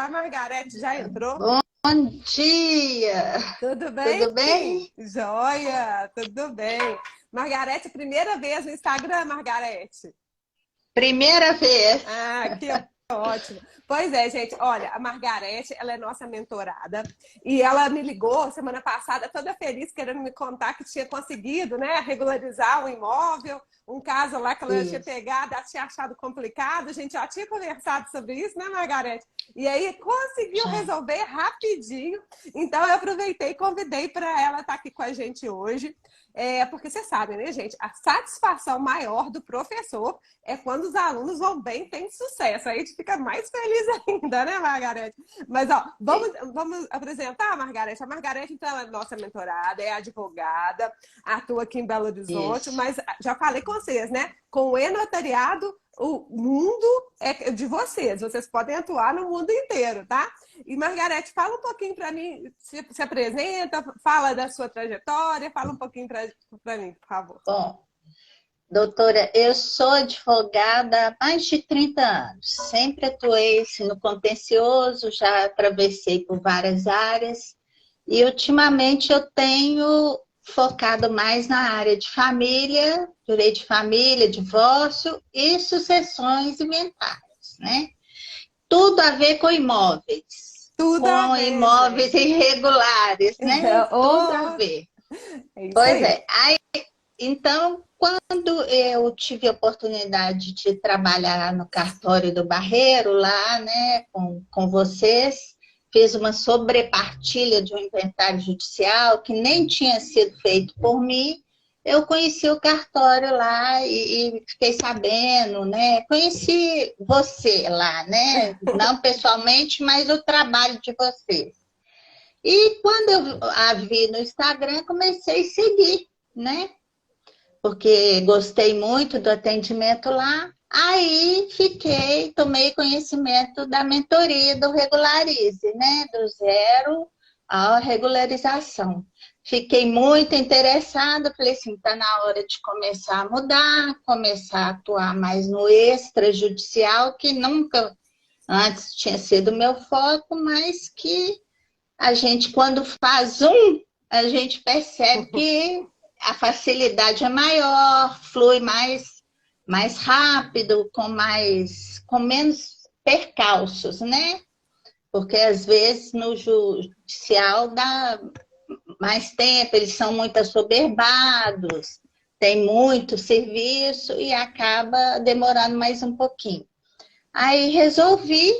A Margarete já entrou? Bom dia! Tudo bem? Tudo bem? Joia, tudo bem. Margarete, primeira vez no Instagram, Margarete. Primeira vez. Que ótimo. Pois é, gente, olha, a Margarete, ela é nossa mentorada e ela me ligou semana passada toda feliz, querendo me contar que tinha conseguido, né, regularizar um imóvel, um caso lá que ela tinha Isso. pegado, ela tinha achado complicado, a gente já tinha conversado sobre isso, né, Margarete? E aí conseguiu Já. resolver rapidinho, então eu aproveitei e convidei para ela estar aqui com a gente hoje. Porque vocês sabem, né, gente? A satisfação maior do professor é quando os alunos vão bem e têm sucesso. Aí a gente fica mais feliz ainda, né, Margarete? Mas, ó, vamos apresentar a Margarete. A Margarete, então, ela é nossa mentorada, é advogada, atua aqui em Belo Horizonte, Isso. mas já falei com vocês, né? Com o e-notariado, o mundo é de vocês. Vocês podem atuar no mundo inteiro, tá? E, Margarete, fala um pouquinho para mim, se apresenta, fala da sua trajetória, fala um pouquinho para mim, por favor. Bom, doutora, eu sou advogada há mais de 30 anos. Sempre atuei assim, no contencioso, já atravessei por várias áreas. E, ultimamente, eu tenho focado mais na área de família, direito de família, divórcio e sucessões inventárias, né? Tudo a ver com imóveis, Tudo a com ver, imóveis gente. irregulares, né? Tudo a Oh, ver. é isso Pois aí. é. Então, quando eu tive a oportunidade de trabalhar no cartório do Barreiro, lá, né, com vocês, fiz uma sobrepartilha de um inventário judicial que nem tinha sido feito por mim. Eu conheci o cartório lá e fiquei sabendo, né? Conheci você lá, né? Não pessoalmente, mas o trabalho de vocês. E quando eu a vi no Instagram, comecei a seguir, né? Porque gostei muito do atendimento lá. Aí tomei conhecimento da mentoria do Regularize, né? Do zero à regularização. Fiquei muito interessada, falei assim, está na hora de começar a mudar, começar a atuar mais no extrajudicial, que nunca antes tinha sido meu foco, mas que a gente, quando faz a gente percebe que a facilidade é maior, flui mais rápido, com menos percalços, né? Porque às vezes no judicial dá mais tempo, eles são muito assoberbados, tem muito serviço e acaba demorando mais um pouquinho. Aí resolvi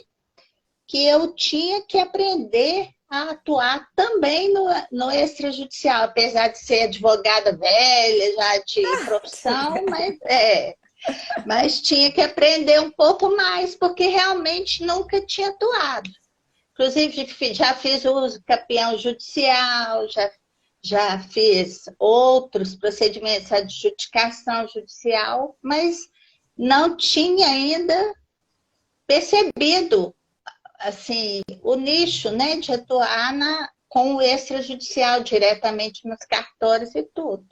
que eu tinha que aprender a atuar também no extrajudicial, apesar de ser advogada velha, já de profissão, mas tinha que aprender um pouco mais, porque realmente nunca tinha atuado. Inclusive, já fiz uso campeão judicial, já fiz outros procedimentos de adjudicação judicial, mas não tinha ainda percebido assim, o nicho, né, de atuar com o extrajudicial diretamente nos cartórios e tudo.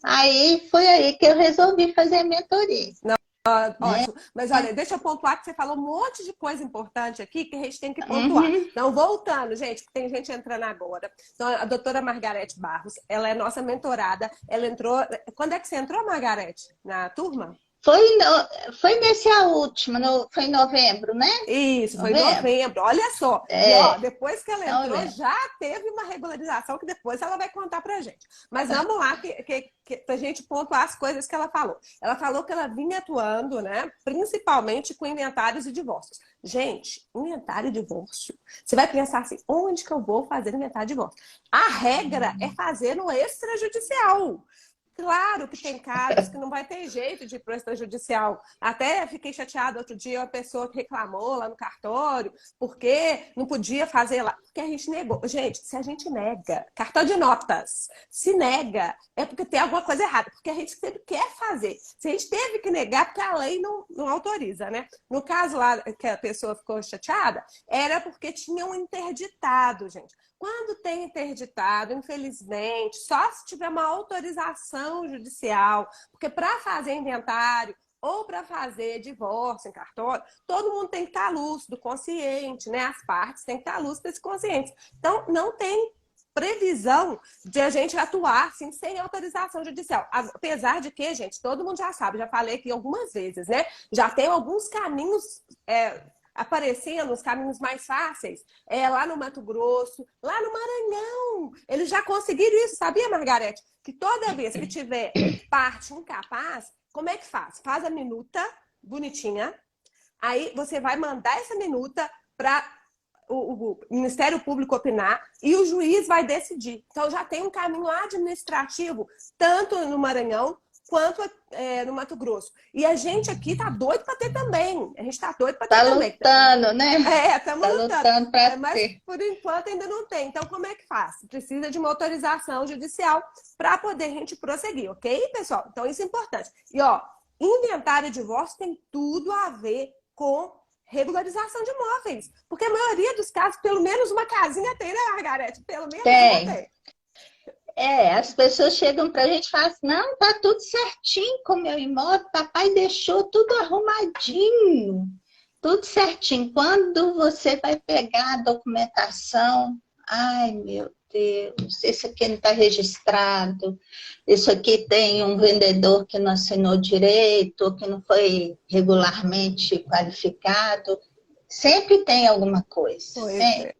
Aí foi aí que eu resolvi fazer a mentoria. Né? Ótimo. Mas olha, deixa eu pontuar que você falou um monte de coisa importante aqui que a gente tem que pontuar. Uhum. Então, voltando, gente, que tem gente entrando agora. Então, a doutora Margarete Barros, ela é nossa mentorada. Ela entrou. Quando é que você entrou, Margarete? Na turma? Foi nessa última, foi em novembro, né? Isso, foi em Novembro? novembro. Olha só. E ó, É, depois que ela entrou, novembro. já teve uma regularização que depois ela vai contar pra gente. Mas vamos lá, pra gente pontuar as coisas que ela falou. Ela falou que ela vinha atuando, né? Principalmente com inventários e divórcios. Gente, inventário e divórcio. Você vai pensar assim, onde que eu vou fazer inventário e divórcio? A regra é fazer no extrajudicial. Claro que tem casos que não vai ter jeito de ir para o extrajudicial. Até fiquei chateada outro dia, uma pessoa que reclamou lá no cartório, porque não podia fazer lá, porque a gente negou. Gente, se a gente nega, cartão de notas, se nega, é porque tem alguma coisa errada, porque a gente sempre quer fazer. Se a gente teve que negar, porque a lei não autoriza, né? No caso lá que a pessoa ficou chateada, era porque tinha um interditado, gente. Quando tem interditado, infelizmente, só se tiver uma autorização judicial, porque para fazer inventário, ou para fazer divórcio em cartório, todo mundo tem que estar lúcido, consciente, né? As partes têm que estar lúcidas e conscientes. Então, não tem previsão de a gente atuar assim, sem autorização judicial. Apesar de que, gente, todo mundo já sabe, já falei aqui algumas vezes, né? Já tem alguns caminhos aparecendo, os caminhos mais fáceis, lá no Mato Grosso, lá no Maranhão. Eles já conseguiram isso, sabia, Margarete? Que toda vez que tiver parte incapaz, como é que faz? Faz a minuta bonitinha, aí você vai mandar essa minuta para o Ministério Público opinar e o juiz vai decidir. Então já tem um caminho administrativo, tanto no Maranhão quanto no Mato Grosso. E a gente aqui tá doido para ter também. A gente tá doido para ter também. Tá lutando, né? Estamos lutando para mas ter. por enquanto ainda não tem. Então como é que faz? Precisa de uma autorização judicial para poder a gente prosseguir, ok, pessoal? Então isso é importante. E ó, inventário de divórcio tem tudo a ver com regularização de imóveis. Porque a maioria dos casos, pelo menos uma casinha tem, né, Margarete? Pelo menos uma tem. As pessoas chegam pra gente e falam assim, não, tá tudo certinho com o meu imóvel, papai deixou tudo arrumadinho, tudo certinho. Quando você vai pegar a documentação, ai, meu Deus, isso aqui não está registrado, isso aqui tem um vendedor que não assinou direito, que não foi regularmente qualificado. Sempre tem alguma coisa, sempre.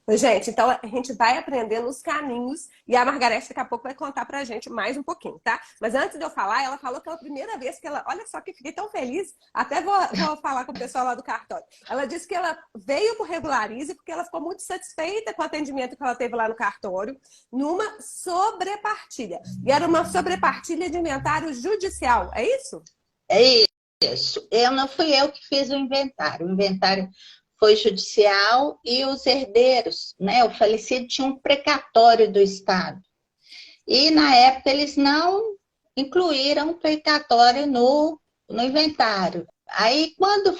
Gente, então a gente vai aprendendo os caminhos e a Margarete daqui a pouco vai contar pra gente mais um pouquinho, tá? Mas antes de eu falar, ela falou que é a primeira vez que ela... Olha só que fiquei tão feliz, até vou falar com o pessoal lá do cartório. Ela disse que ela veio pro Regularize porque ela ficou muito satisfeita com o atendimento que ela teve lá no cartório, numa sobrepartilha. E era uma sobrepartilha de inventário judicial, é isso? É isso. Não fui eu que fiz o inventário. O inventário foi judicial e os herdeiros, né? O falecido tinha um precatório do Estado. E, na época, eles não incluíram o precatório no inventário. Aí, quando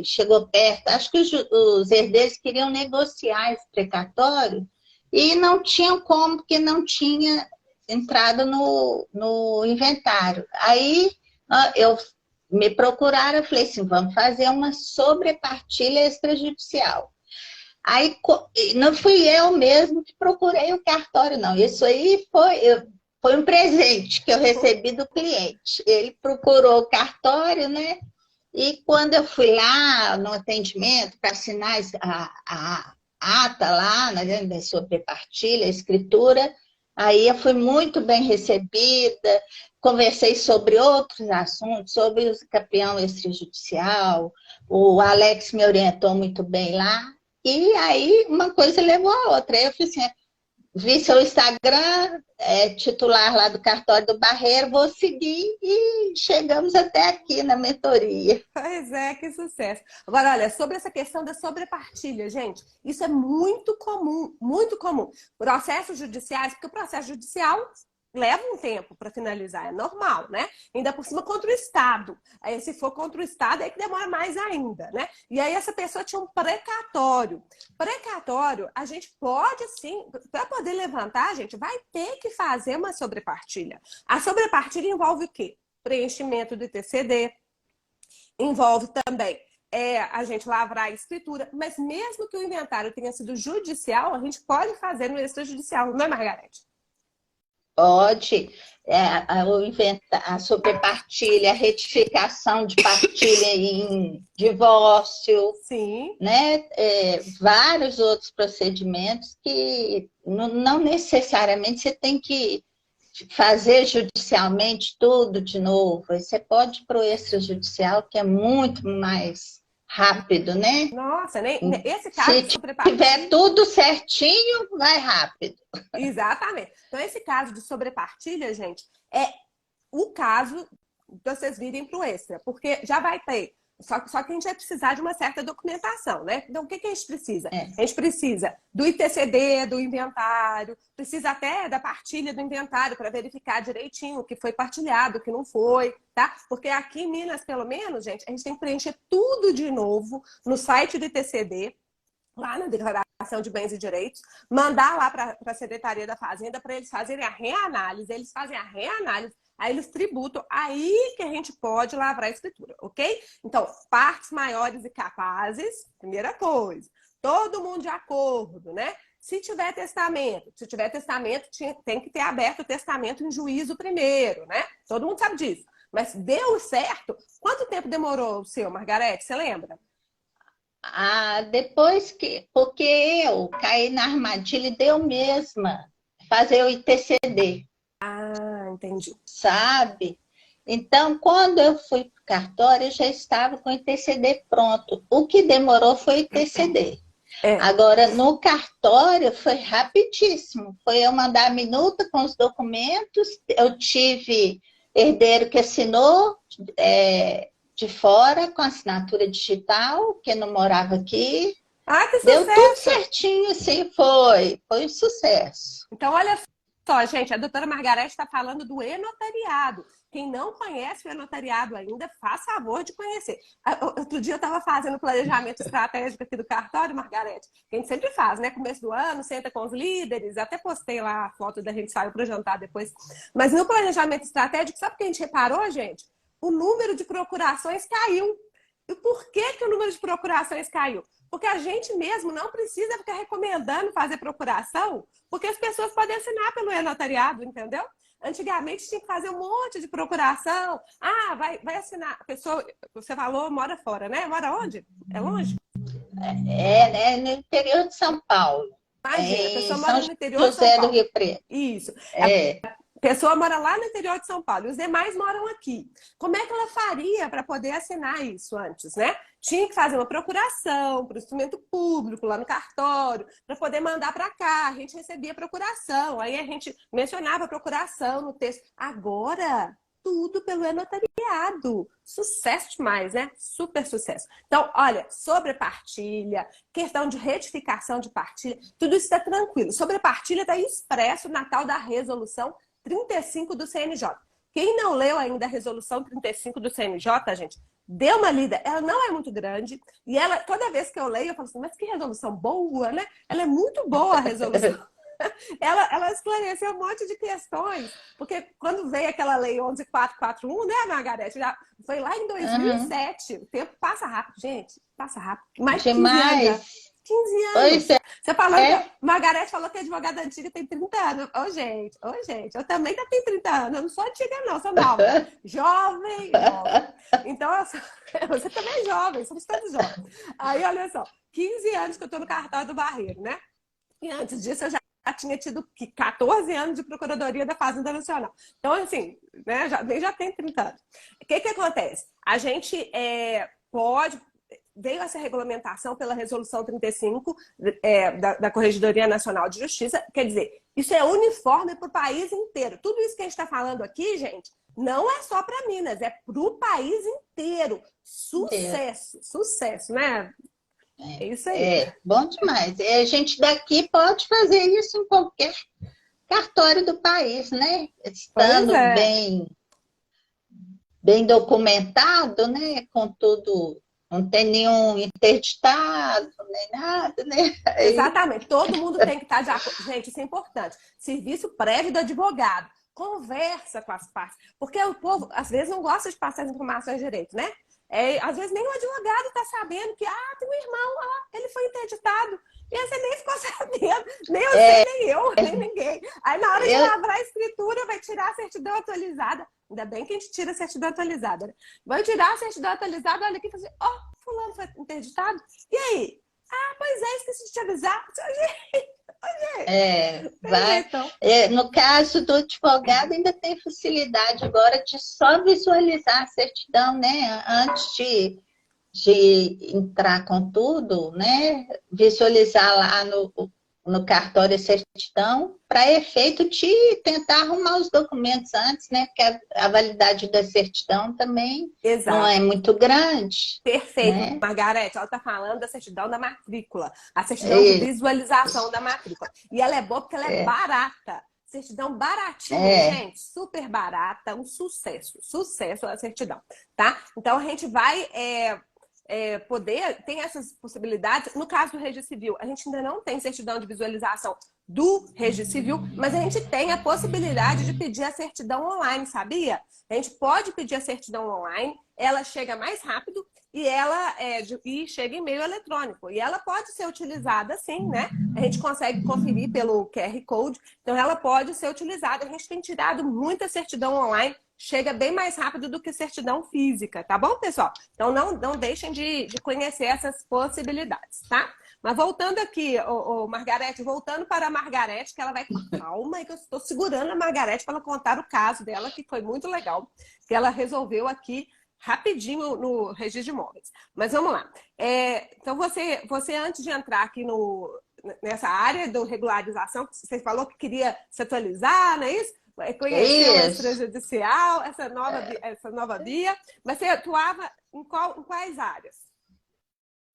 chegou perto, acho que os herdeiros queriam negociar esse precatório e não tinham como, porque não tinha entrado no inventário. Aí, me procuraram, eu falei assim, vamos fazer uma sobrepartilha extrajudicial. Aí não fui eu mesmo que procurei o cartório, não. Isso aí foi um presente que eu recebi do cliente. Ele procurou o cartório, né? E quando eu fui lá no atendimento para assinar a ata lá, né, da sobrepartilha, a escritura, aí eu fui muito bem recebida, conversei sobre outros assuntos, sobre o campeão extrajudicial, o Alex me orientou muito bem lá, e aí uma coisa levou a outra. Aí eu falei assim, vi seu Instagram, titular lá do cartório do Barreiro, vou seguir e chegamos até aqui na mentoria. Pois é, que sucesso. Agora, olha, sobre essa questão da sobrepartilha, gente, isso é muito comum, muito comum. Processos judiciais, porque o processo judicial leva um tempo para finalizar, é normal, né? Ainda por cima contra o Estado. Aí, se for contra o Estado, é que demora mais ainda, né? E aí essa pessoa tinha um precatório. Precatório, a gente pode sim, para poder levantar, a gente vai ter que fazer uma sobrepartilha. A sobrepartilha envolve o quê? Preenchimento do ITCD, envolve também a gente lavrar a escritura, mas mesmo que o inventário tenha sido judicial, a gente pode fazer no extrajudicial, não é, Margarete? Pode, a sobrepartilha, a retificação de partilha em divórcio, sim, né? Vários outros procedimentos que não necessariamente você tem que fazer judicialmente tudo de novo. Você pode ir para o extrajudicial, que é muito mais rápido, né? Nossa, né? Esse caso Se tiver tudo certinho, vai rápido. Exatamente. Então, esse caso de sobrepartilha, gente, é o caso de vocês virem para o extra, porque já vai ter. Só que a gente vai precisar de uma certa documentação, né? Então, o que a gente precisa? A gente precisa do ITCD, do inventário, precisa até da partilha do inventário para verificar direitinho o que foi partilhado, o que não foi, tá? Porque aqui em Minas, pelo menos, gente, a gente tem que preencher tudo de novo no site do ITCD, lá na Declaração de Bens e Direitos, mandar lá para a Secretaria da Fazenda para eles fazerem a reanálise. Eles fazem a reanálise. aí eles tributam, aí que a gente pode lavrar a escritura, ok? Então, partes maiores e capazes, primeira coisa, todo mundo de acordo, né? Se tiver testamento, tem que ter aberto o testamento em juízo primeiro, né? Todo mundo sabe disso. Mas deu certo? Quanto tempo demorou o seu, Margarete? Você lembra? Ah, depois que. Porque eu caí na armadilha e deu mesma fazer o ITCD, Ah, entendi. sabe? Então, quando eu fui para o cartório, eu já estava com o ITCD pronto. O que demorou foi o ITCD. É. Agora, no cartório, foi rapidíssimo. Foi eu mandar a minuta com os documentos. Eu tive herdeiro que assinou de fora, com assinatura digital, que não morava aqui. Ah, que Deu tudo sucesso! certinho, assim, foi um sucesso. Então, olha só, gente, a doutora Margarete está falando do e-notariado. Quem não conhece o e-notariado ainda, faça favor de conhecer. Outro dia eu estava fazendo planejamento estratégico aqui do cartório, Margarete, que a gente sempre faz, né? Começo do ano, senta com os líderes, até postei lá a foto da gente saiu para jantar depois. Mas no planejamento estratégico, sabe o que a gente reparou, gente? O número de procurações caiu. E por que, que o número de procurações caiu? Porque a gente mesmo não precisa ficar recomendando fazer procuração, porque as pessoas podem assinar pelo e-notariado, entendeu? Antigamente tinha que fazer um monte de procuração. Ah, vai assinar. A pessoa, você falou, mora fora, né? Mora onde? É longe? Né? No interior de São Paulo, Imagina, a em pessoa mora São no interior de São José do Paulo. Rio Preto. Isso. É. A pessoa mora lá no interior de São Paulo e os demais moram aqui. Como é que ela faria para poder assinar isso antes, né? Tinha que fazer uma procuração para o instrumento público, lá no cartório, para poder mandar para cá. A gente recebia procuração, aí a gente mencionava a procuração no texto. Agora, tudo pelo e-notariado. Sucesso demais, né? Super sucesso. Então, olha, sobre partilha, questão de retificação de partilha, tudo isso está tranquilo. Sobre a partilha está expresso na tal da resolução 35 do CNJ. Quem não leu ainda a resolução 35 do CNJ, gente, dê uma lida. Ela não é muito grande e ela, toda vez que eu leio, eu falo assim, mas que resolução boa, né? Ela é muito boa a resolução. Ela esclareceu um monte de questões, porque quando veio aquela lei 11.441, né, Margarete? Já foi lá em Uhum. 2007. O tempo passa rápido, gente. Passa rápido. Mais de 15 anos já. Demais. 15 Pois anos. Você falando que é. a Margarete falou que a advogada antiga tem 30 anos. Ô, gente, eu também já tenho 30 anos. Eu não sou antiga, não, sou nova. Jovem, jovem. Então, você também é jovem, somos todos jovens. Aí, olha só, 15 anos que eu tô no cartório do Barreiro, né? E antes disso, eu já tinha tido 14 anos de Procuradoria da Fazenda Nacional. Então, assim, né, já tem 30 anos. O que acontece? A gente pode... Veio essa regulamentação pela Resolução 35 da Corregedoria Nacional de Justiça. Quer dizer, isso é uniforme para o país inteiro. Tudo isso que a gente está falando aqui, gente, não é só para Minas, é para o país inteiro. Sucesso, sucesso, né? É isso aí. Bom demais. A gente daqui pode fazer isso em qualquer cartório do país, né? Pois Estando é. bem documentado, né? Com tudo, não tem nenhum interditado, nem nada, né? Exatamente. Todo mundo tem que estar de acordo. Gente, isso é importante. Serviço prévio do advogado. Conversa com as partes. Porque o povo, às vezes, não gosta de passar as informações direito, né? Às vezes nem o advogado está sabendo que tem um irmão lá, ele foi interditado. E aí você nem ficou sabendo, nem você, nem eu, nem ninguém. Aí na hora de lavrar a escritura, vai tirar a certidão atualizada. Ainda bem que a gente tira a certidão atualizada, né? Vai tirar a certidão atualizada, olha aqui e fala assim, fulano foi interditado. E aí? Pois é, esqueci de te avisar. Vai. No caso do advogado, ainda tem facilidade agora de só visualizar a certidão, né? Antes de entrar com tudo, né? Visualizar lá no cartório a certidão, para efeito de tentar arrumar os documentos antes, né? Porque a validade da certidão também não é Exato. muito grande. Perfeito, Né? Margarete. Ela está falando da certidão da matrícula, a certidão de visualização da matrícula. E ela é boa porque ela é barata. Certidão baratinha, gente, super barata, um sucesso. Sucesso a certidão, tá? Então a gente vai tem essas possibilidades. No caso do Registro Civil, a gente ainda não tem certidão de visualização do Registro Civil, mas a gente tem a possibilidade de pedir a certidão online, sabia? A gente pode pedir a certidão online, ela chega mais rápido e ela e chega em meio eletrônico. E ela pode ser utilizada sim, né? A gente consegue conferir pelo QR Code, então ela pode ser utilizada. A gente tem tirado muita certidão online, chega bem mais rápido do que certidão física, tá bom, pessoal? Então não deixem de conhecer essas possibilidades, tá? Mas voltando aqui, Margarete, voltando para a Margarete, que ela vai... Calma aí que eu estou segurando a Margarete para ela contar o caso dela, que foi muito legal, que ela resolveu aqui rapidinho no registro de imóveis. Mas vamos lá. Então, você antes de entrar aqui nessa área da regularização, você falou que queria se atualizar, não é isso? Conhecer o extrajudicial, essa nova via. Mas você atuava em quais áreas?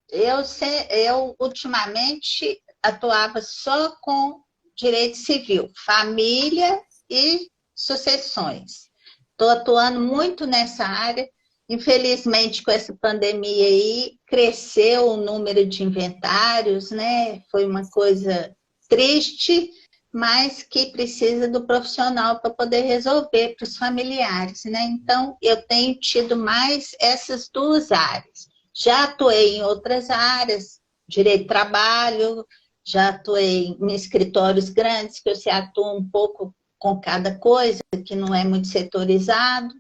Eu ultimamente atuava só com direito civil, família e sucessões. Estou atuando muito nessa área. Infelizmente, com essa pandemia aí, cresceu o número de inventários, né? Foi uma coisa triste, mas que precisa do profissional para poder resolver para os familiares, né? Então, eu tenho tido mais essas duas áreas. Já atuei em outras áreas, direito do trabalho, já atuei em escritórios grandes, que você atua um pouco com cada coisa, que não é muito setorizado,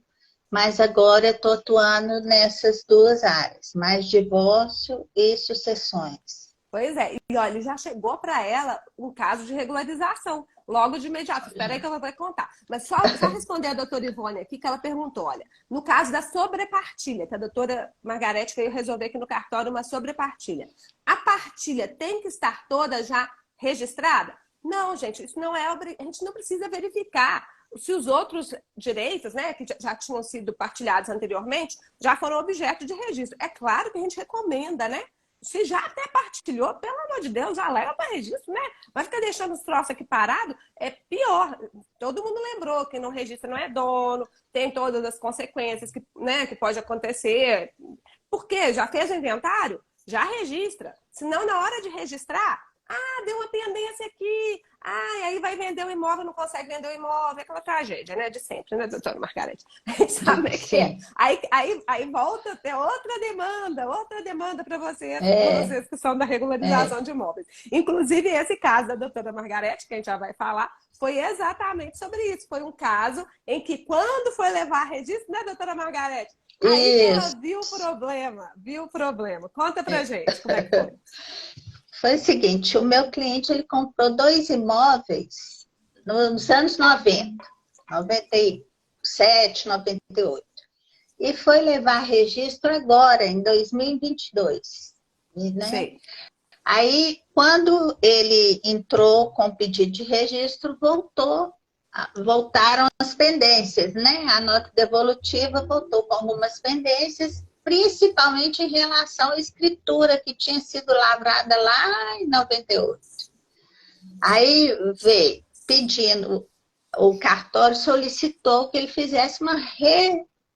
mas agora eu estou atuando nessas duas áreas, mais divórcio e sucessões. Pois é, e olha, já chegou para ela um caso de regularização, logo de imediato. Espera aí que ela vai contar. Mas só responder a doutora Ivone aqui, que ela perguntou, olha, no caso da sobrepartilha, que a doutora Margarete veio resolver aqui no cartório uma sobrepartilha. A partilha tem que estar toda já registrada? Não, gente, isso não é a gente não precisa verificar se os outros direitos, né, que já tinham sido partilhados anteriormente, já foram objeto de registro. É claro que a gente recomenda, né? Se já até partilhou, pelo amor de Deus, já leva para registro, né? Vai ficar deixando os troços aqui parados, é pior. Todo mundo lembrou que no registro não é dono, tem todas as consequências que, né, que pode acontecer. Por quê? Já fez o inventário? Já registra. Senão, na hora de registrar, deu uma pendência aqui. Aí vai vender o imóvel, não consegue vender o imóvel. É aquela tragédia, né? De sempre, né, doutora Margarete? A gente sabe que é. Aí volta até outra demanda para vocês, vocês que são da regularização de imóveis. Inclusive, esse caso da doutora Margarete, que a gente já vai falar, foi exatamente sobre isso. Foi um caso em que, quando foi levar registro, né, doutora Margarete? Aí ela viu o problema. Conta pra gente como é que foi. Foi o seguinte, o meu cliente ele comprou 2 imóveis nos anos 90, 97, 98. E foi levar registro agora, em 2022. Né? Sim. Aí, quando ele entrou com o pedido de registro, voltaram as pendências, né? A nota devolutiva voltou com algumas pendências, principalmente em relação à escritura que tinha sido lavrada lá em 98. Aí veio pedindo, o cartório solicitou que ele fizesse uma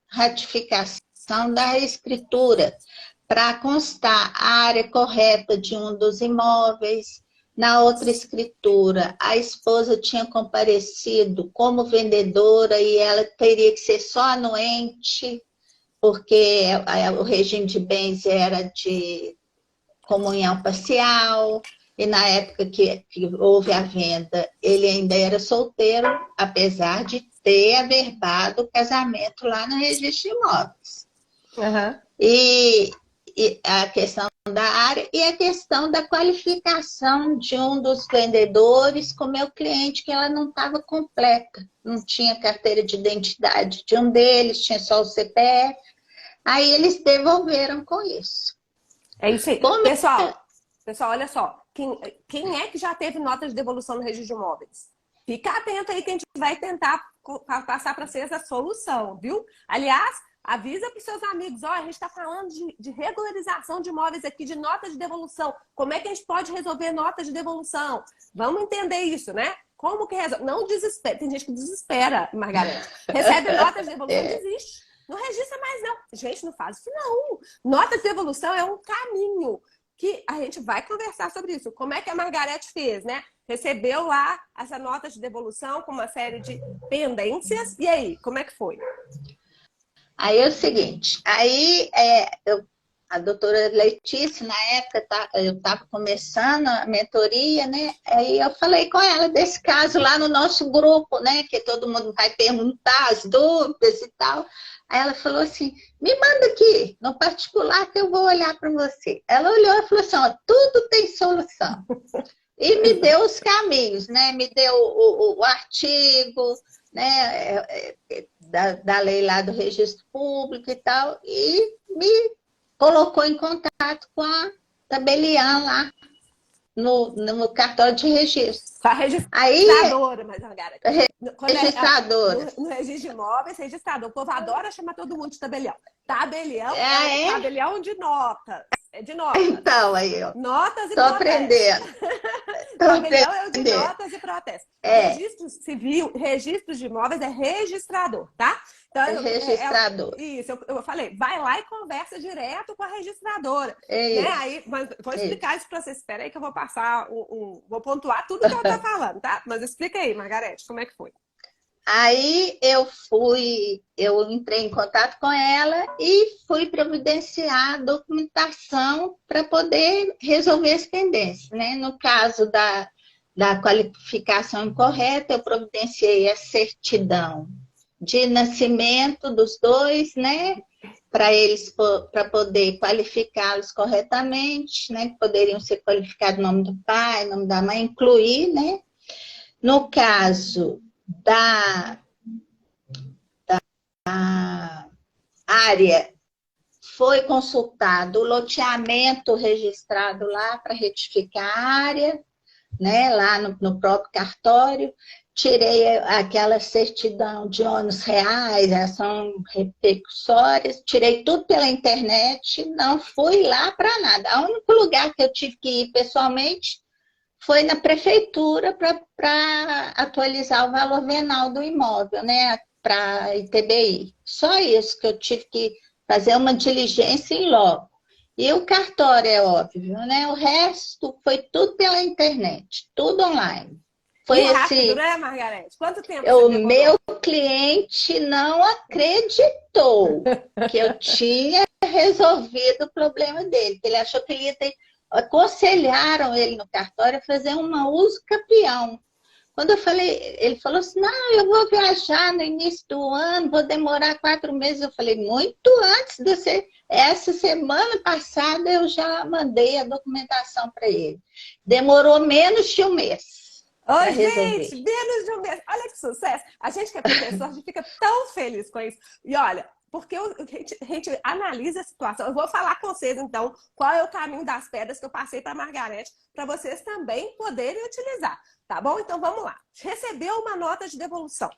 ratificação da escritura para constar a área correta de um dos imóveis. Na outra escritura, a esposa tinha comparecido como vendedora e ela teria que ser só anuente, porque o regime de bens era de comunhão parcial, e na época que houve a venda, ele ainda era solteiro, apesar de ter averbado o casamento lá no registro de imóveis. Uhum. E a questão da área e a questão da qualificação de um dos vendedores com meu cliente, que ela não estava completa, não tinha carteira de identidade de um deles, tinha só o CPF. Aí eles devolveram com isso. É isso aí. Pessoal, olha só. Quem é que já teve nota de devolução no registro de imóveis? Fica atento aí que a gente vai tentar passar para vocês a solução, viu? Aliás, avisa para os seus amigos, a gente está falando de regularização de imóveis aqui, de nota de devolução. Como é que a gente pode resolver nota de devolução? Vamos entender isso, né? Como que resolve? Não desespera. Tem gente que desespera, Margarete. Recebe nota de devolução, desiste. Não registra mais, não. Gente, não faz isso, não. Nota de devolução é um caminho que a gente vai conversar sobre isso. Como é que a Margarete fez, né? Recebeu lá essa nota de devolução com uma série de pendências. E aí, como é que foi? Aí é o seguinte, a doutora Letícia, na época, eu estava começando a mentoria, né? Aí eu falei com ela desse caso lá no nosso grupo, né? Que todo mundo vai perguntar as dúvidas e tal. Aí ela falou assim, me manda aqui, no particular, que eu vou olhar para você. Ela olhou e falou assim, ó, tudo tem solução. E me deu os caminhos, né? Me deu o artigo, né? Da lei lá do registro público e tal, e me colocou em contato com a tabeliã lá no cartório de registro. Com a registradora, mas Margarete. Registradora. No registro de imóveis, registrador. O povo adora chamar todo mundo de tabelião. Tabelião tabelião de notas. É de notas. Então, aí, ó. Notas e Tô aprendendo. Tabelião é o de notas e protestos. Registro civil, registro de imóveis é registrador, tá? Então, registrador. Isso, eu falei, vai lá e conversa direto com a registradora. Né? Aí, mas vou explicar isso para vocês. Espera aí que eu vou passar, vou pontuar tudo que ela tá falando, tá? Mas explica aí, Margarete, como é que foi? Aí eu entrei em contato com ela e fui providenciar a documentação para poder resolver as pendências, né? No caso da qualificação incorreta, eu providenciei a certidão de nascimento dos dois, né? Para poder qualificá-los corretamente, né? Poderiam ser qualificados o nome do pai, o nome da mãe, incluir, né? No caso da área, foi consultado o loteamento registrado lá para retificar a área, né, lá no próprio cartório. Tirei aquela certidão de ônus reais, ação repercussórias, tirei tudo pela internet, não fui lá para nada. O único lugar que eu tive que ir pessoalmente foi na prefeitura para atualizar o valor venal do imóvel, né, para ITBI. Só isso que eu tive que fazer uma diligência em loco. E o cartório é óbvio, né? O resto foi tudo pela internet, tudo online. Foi rápido, né, Margarete? Quanto tempo o meu cliente não acreditou que eu tinha resolvido o problema dele. Ele achou que ele ia ter... Aconselharam ele no cartório a fazer um uso capião. Quando eu falei, ele falou assim, não, eu vou viajar no início do ano, vou demorar 4 meses. Eu falei, muito antes de você... Essa semana passada eu já mandei a documentação para ele. Demorou menos de um mês. Oi, gente, menos de um mês. Olha que sucesso. A gente que é professor, a gente fica tão feliz com isso. E olha, porque a gente analisa a situação. Eu vou falar com vocês, então, qual é o caminho das pedras que eu passei para a Margarete, para vocês também poderem utilizar. Tá bom? Então, vamos lá. Recebeu uma nota de devolução.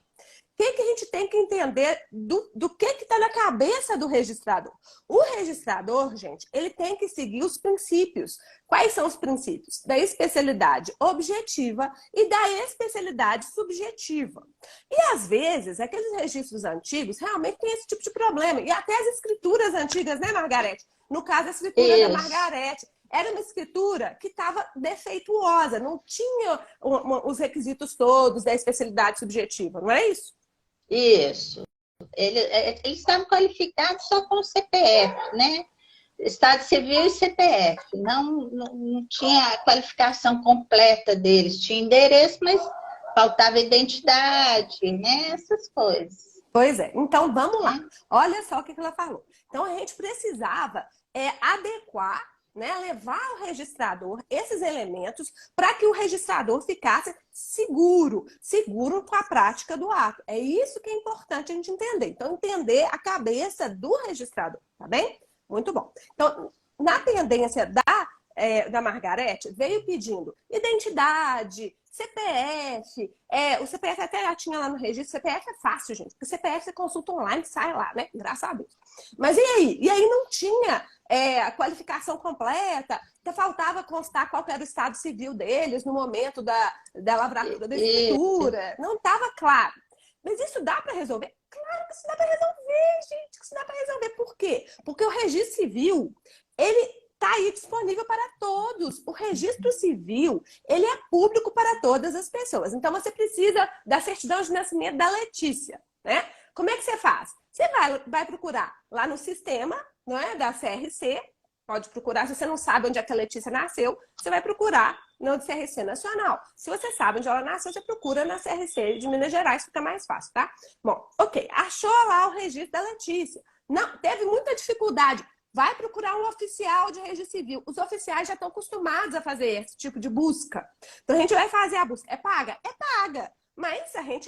O que a gente tem que entender do que está na cabeça do registrador? O registrador, gente, ele tem que seguir os princípios. Quais são os princípios? Da especialidade objetiva e da especialidade subjetiva. E, às vezes, aqueles registros antigos realmente têm esse tipo de problema. E até as escrituras antigas, né, Margarete? No caso, a escritura da Margarete. Era uma escritura que estava defeituosa, não tinha os requisitos todos da especialidade subjetiva, não é isso? Isso. Eles estavam qualificados só com o CPF, né? Estado Civil e CPF. Não tinha a qualificação completa deles. Tinha endereço, mas faltava identidade, né? Essas coisas. Pois é. Então, vamos lá. Olha só o que ela falou. Então, a gente precisava adequar, né, levar ao registrador esses elementos para que o registrador ficasse seguro com a prática do ato. É isso que é importante a gente entender. Então, entender a cabeça do registrador, tá bem? Muito bom. Então, na pendência da Margarete, veio pedindo identidade, CPF, o CPF até já tinha lá no registro. CPF é fácil, gente, porque CPF você consulta online, sai lá, né? Graças a Deus. Mas e aí? E aí não tinha a qualificação completa, faltava constar qual era o estado civil deles no momento da lavratura da escritura. Não estava claro. Mas isso dá para resolver? Claro que isso dá para resolver, gente. Isso dá para resolver. Por quê? Porque o registro civil, ele está aí disponível para todos. O registro civil, ele é público para todas as pessoas. Então, você precisa da certidão de nascimento da Letícia, né? Como é que você faz? Você vai procurar lá no sistema, não é, da CRC, pode procurar, se você não sabe onde é que a Letícia nasceu, você vai procurar no CRC Nacional. Se você sabe onde ela nasceu, você procura na CRC de Minas Gerais, fica mais fácil, tá? Bom, ok, achou lá o registro da Letícia. Não, teve muita dificuldade. Vai procurar um oficial de registro civil. Os oficiais já estão acostumados a fazer esse tipo de busca. Então, a gente vai fazer a busca. É paga? É paga. Mas a gente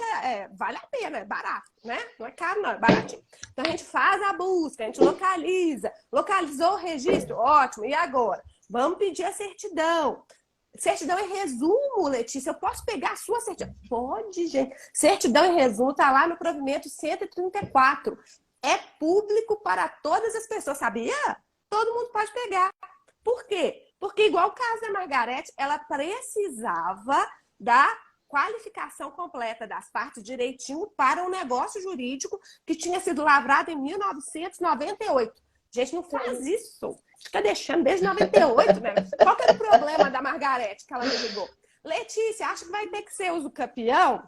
vale a pena, é barato, né? Não é caro, não, é baratinho. Então, a gente faz a busca, a gente localiza. Localizou o registro? Ótimo. E agora? Vamos pedir a certidão. Certidão em resumo, Letícia. Eu posso pegar a sua certidão? Pode, gente. Certidão em resumo está lá no provimento 134. É público para todas as pessoas, sabia? Todo mundo pode pegar. Por quê? Porque, igual o caso da Margarete, ela precisava da qualificação completa das partes direitinho para um negócio jurídico que tinha sido lavrado em 1998. Gente, não faz isso. Fica deixando desde 98, né? Qual que era o problema da Margarete que ela me ligou? Letícia, acha que vai ter que ser uso campeão?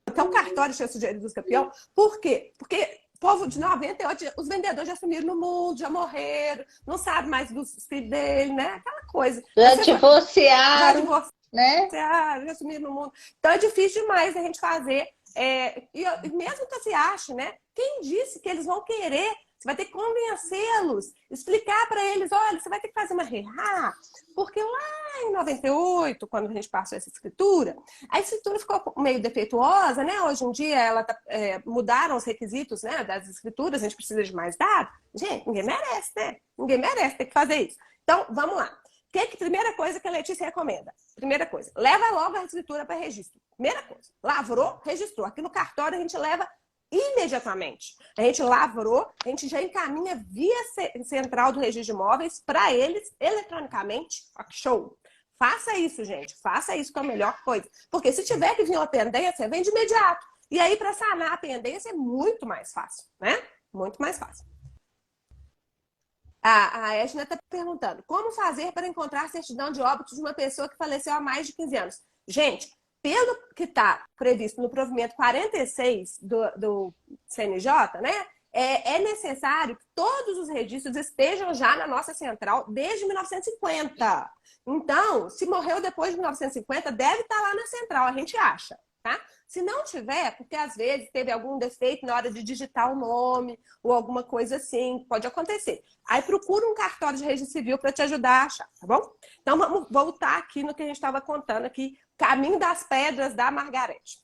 Até o cartório tinha sugerido uso campeão. Por quê? Porque o povo de 98, os vendedores já sumiram no mundo, já morreram, não sabe mais dos filhos dele, né? Aquela coisa. Já divorciaram, né? Já sumiram no mundo. Então é difícil demais a gente fazer. E mesmo que você ache, né? Quem disse que eles vão querer? Você vai ter que convencê-los, explicar para eles, olha, você vai ter que fazer uma RERA, porque lá em 98, quando a gente passou essa escritura, a escritura ficou meio defeituosa, né? Hoje em dia mudaram os requisitos, né, das escrituras, a gente precisa de mais dados. Gente, ninguém merece, né? Ninguém merece ter que fazer isso. Então, vamos lá. Primeira coisa que a Letícia recomenda? Primeira coisa, leva logo a escritura para registro. Primeira coisa, lavrou, registrou. Aqui no cartório a gente leva imediatamente. A gente lavrou, a gente já encaminha via central do registro de imóveis para eles eletronicamente. Show! Faça isso, gente. Faça isso, que é a melhor coisa. Porque se tiver que vir uma pendência, vem de imediato. E aí, para sanar a pendência, é muito mais fácil, né? Muito mais fácil. A Edna está perguntando, como fazer para encontrar certidão de óbito de uma pessoa que faleceu há mais de 15 anos? Gente, pelo que está previsto no provimento 46 do CNJ, né, é necessário que todos os registros estejam já na nossa central desde 1950. Então, se morreu depois de 1950, deve estar lá na central, a gente acha, tá? Se não tiver, porque às vezes teve algum defeito na hora de digitar o nome ou alguma coisa assim, pode acontecer. Aí procura um cartório de registro civil para te ajudar a achar, tá bom? Então vamos voltar aqui no que a gente estava contando aqui, Caminho das Pedras da Margarete.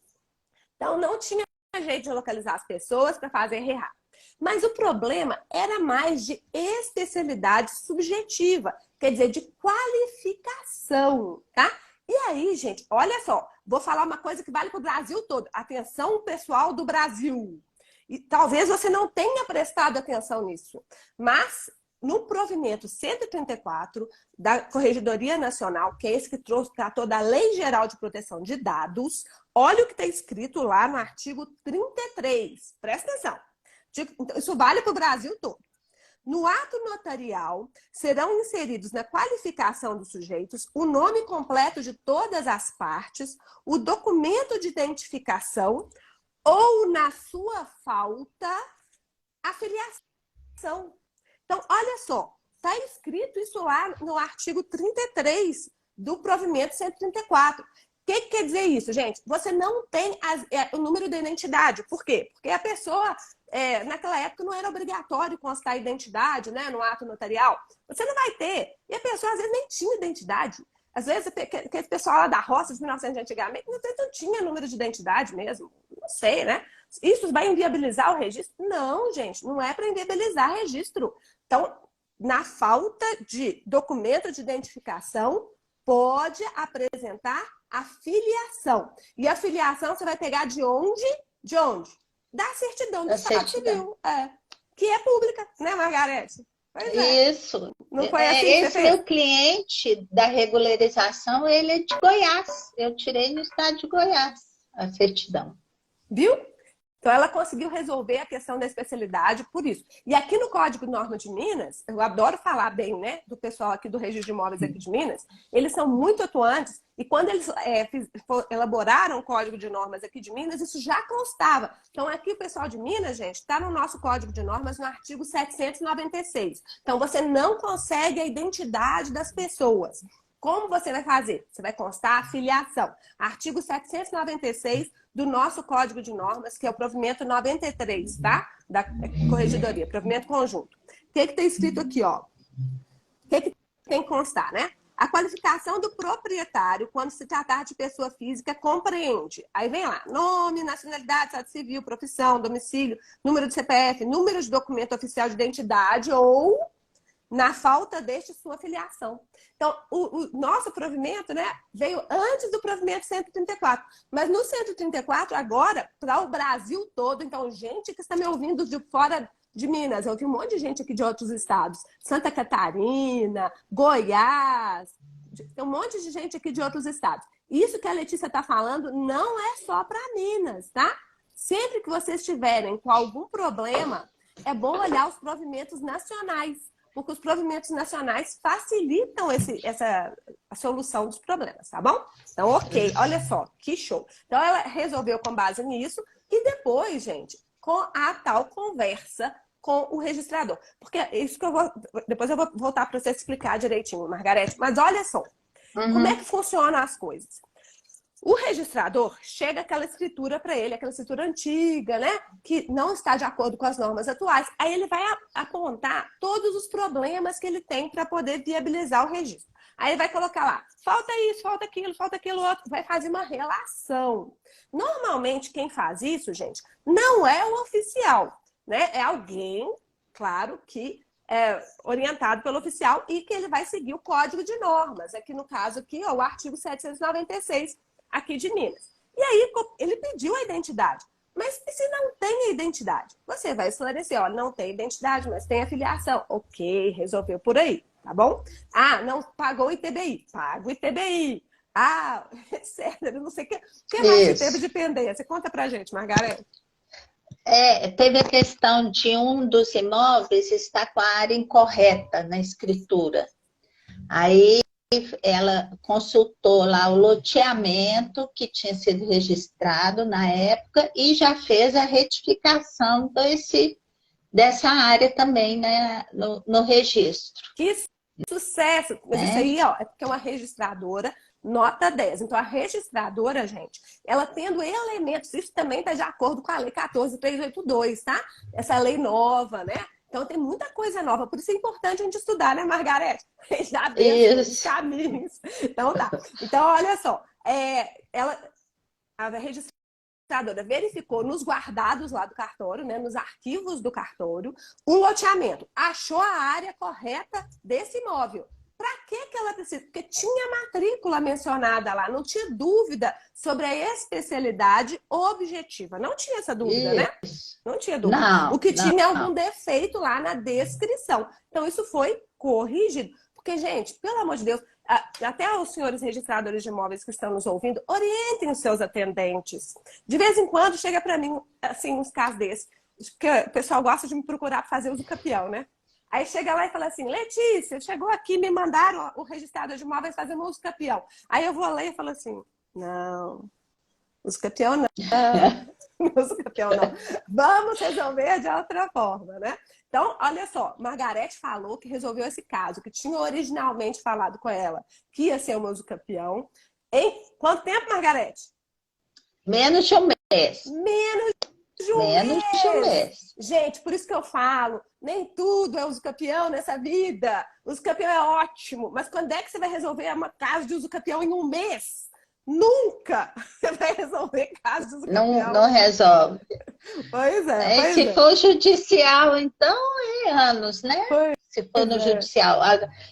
Então não tinha jeito de localizar as pessoas para fazer RERA. Mas o problema era mais de especialidade subjetiva, quer dizer, de qualificação, tá? E aí, gente, olha só, vou falar uma coisa que vale para o Brasil todo. Atenção, pessoal do Brasil. E talvez você não tenha prestado atenção nisso, mas no provimento 134 da Corregedoria Nacional, que é esse que tratou da Lei Geral de Proteção de Dados, olha o que está escrito lá no artigo 33. Presta atenção. Isso vale para o Brasil todo. No ato notarial, serão inseridos na qualificação dos sujeitos o nome completo de todas as partes, o documento de identificação ou, na sua falta, a filiação. Então, olha só, está escrito isso lá no artigo 33 do provimento 134. O que quer dizer isso, gente? Você não tem o número da identidade. Por quê? Porque a pessoa... naquela época não era obrigatório constar a identidade, né, no ato notarial. Você não vai ter. E a pessoa, às vezes, nem tinha identidade. Às vezes, aquele pessoal lá da roça de 1900 de antigamente, não tinha número de identidade mesmo. Não sei, né? Isso vai inviabilizar o registro? Não, gente, não é para inviabilizar registro. Então, na falta de documento de identificação, pode apresentar a filiação. E a filiação você vai pegar de onde? De onde? Da certidão do Estado Civil, que é pública, né, Margarete? Pois é. Isso. Não foi assim esse meu cliente da regularização, ele é de Goiás. Eu tirei no estado de Goiás a certidão. Viu? Então, ela conseguiu resolver a questão da especialidade por isso. E aqui no Código de Norma de Minas, eu adoro falar bem, né, do pessoal aqui do Registro de Imóveis aqui de Minas, eles são muito atuantes e quando eles elaboraram o Código de Normas aqui de Minas, isso já constava. Então, aqui o pessoal de Minas, gente, está no nosso Código de Normas no artigo 796. Então, você não consegue a identidade das pessoas. Como você vai fazer? Você vai constar a filiação. Artigo 796 do nosso Código de Normas, que é o provimento 93, tá? Da Corregedoria, provimento conjunto. O que está escrito aqui, ó? O que tem que constar, né? A qualificação do proprietário, quando se tratar de pessoa física, compreende. Aí vem lá, nome, nacionalidade, estado civil, profissão, domicílio, número de CPF, número de documento oficial de identidade ou, na falta deste, sua filiação. Então, o nosso provimento, né, veio antes do provimento 134. Mas no 134, agora, para o Brasil todo, então, gente que está me ouvindo de fora de Minas, eu ouvi um monte de gente aqui de outros estados, Santa Catarina, Goiás, tem um monte de gente aqui de outros estados. Isso que a Letícia está falando não é só para Minas, tá? Sempre que vocês estiverem com algum problema, é bom olhar os provimentos nacionais, porque os provimentos nacionais facilitam a solução dos problemas, tá bom? Então, ok, olha só, que show. Então, ela resolveu com base nisso e depois, gente, com a tal conversa com o registrador. Porque isso que eu vou... Depois eu vou voltar para você explicar direitinho, Margarete. Mas olha só, como é que funcionam as coisas? O registrador chega aquela escritura para ele, aquela escritura antiga, né? Que não está de acordo com as normas atuais. Aí ele vai apontar todos os problemas que ele tem para poder viabilizar o registro. Aí ele vai colocar lá, falta isso, falta aquilo outro. Vai fazer uma relação. Normalmente, quem faz isso, gente, não é o oficial, né? É alguém, claro, que é orientado pelo oficial e que ele vai seguir o Código de Normas. Aqui no caso, aqui, ó, o artigo 796, aqui de Minas. E aí ele pediu a identidade. Mas e se não tem a identidade? Você vai esclarecer, ó, não tem identidade, mas tem a filiação. Ok, resolveu por aí, tá bom? Ah, não pagou o ITBI. Paga o ITBI. Ah, etc. Não sei o que mais que teve de pendência. Conta pra gente, Margarete. Teve a questão de um dos imóveis estar com a área incorreta na escritura. Aí ela consultou lá o loteamento que tinha sido registrado na época e já fez a retificação dessa área também, né, no registro. Que sucesso! Mas isso aí, ó, é porque é uma registradora nota 10. Então, a registradora, gente, ela tendo elementos, isso também está de acordo com a Lei 14.382, tá? Essa lei nova, né? Então, tem muita coisa nova. Por isso é importante a gente estudar, né, Margarete? Já vê os caminhos. Então, tá. Então, olha só. A registradora verificou nos guardados lá do cartório, né, nos arquivos do cartório, um loteamento. Achou a área correta desse imóvel. Para que ela precisa? Porque tinha matrícula mencionada lá, não tinha dúvida sobre a especialidade objetiva. Não tinha essa dúvida, né? Não tinha dúvida. O que tinha é algum defeito lá na descrição. Então, isso foi corrigido. Porque, gente, pelo amor de Deus, até os senhores registradores de imóveis que estão nos ouvindo, orientem os seus atendentes. De vez em quando chega para mim, assim, uns casos desses. Porque o pessoal gosta de me procurar para fazer uso capião, né? Aí chega lá e fala assim, Letícia, chegou aqui, me mandaram o registrador de imóveis fazer uso capião. Aí eu vou ler e falo assim, não, uso capião não, uso capião não. Vamos resolver de outra forma, né? Então, olha só, Margarete falou que resolveu esse caso, que tinha originalmente falado com ela que ia ser um uso capião. Em quanto tempo, Margarete? Menos de um mês. Menos de um mês. Gente, por isso que eu falo, nem tudo é uso capião nessa vida. Uso capião é ótimo, mas quando é que você vai resolver uma casa de uso capião em um mês? Nunca você vai resolver casa de uso capião. Não resolve. Pois é. Se for judicial, então é anos, né? Se for no judicial.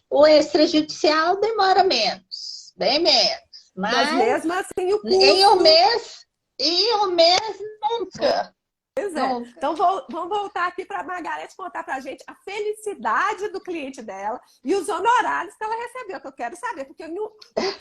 O extrajudicial demora menos, bem menos. Mas mesmo assim, o custo... Em um mês nunca. Pois é. Então, vamos voltar aqui para a Margarete contar para a gente a felicidade do cliente dela e os honorários que ela recebeu, que eu quero saber. Porque no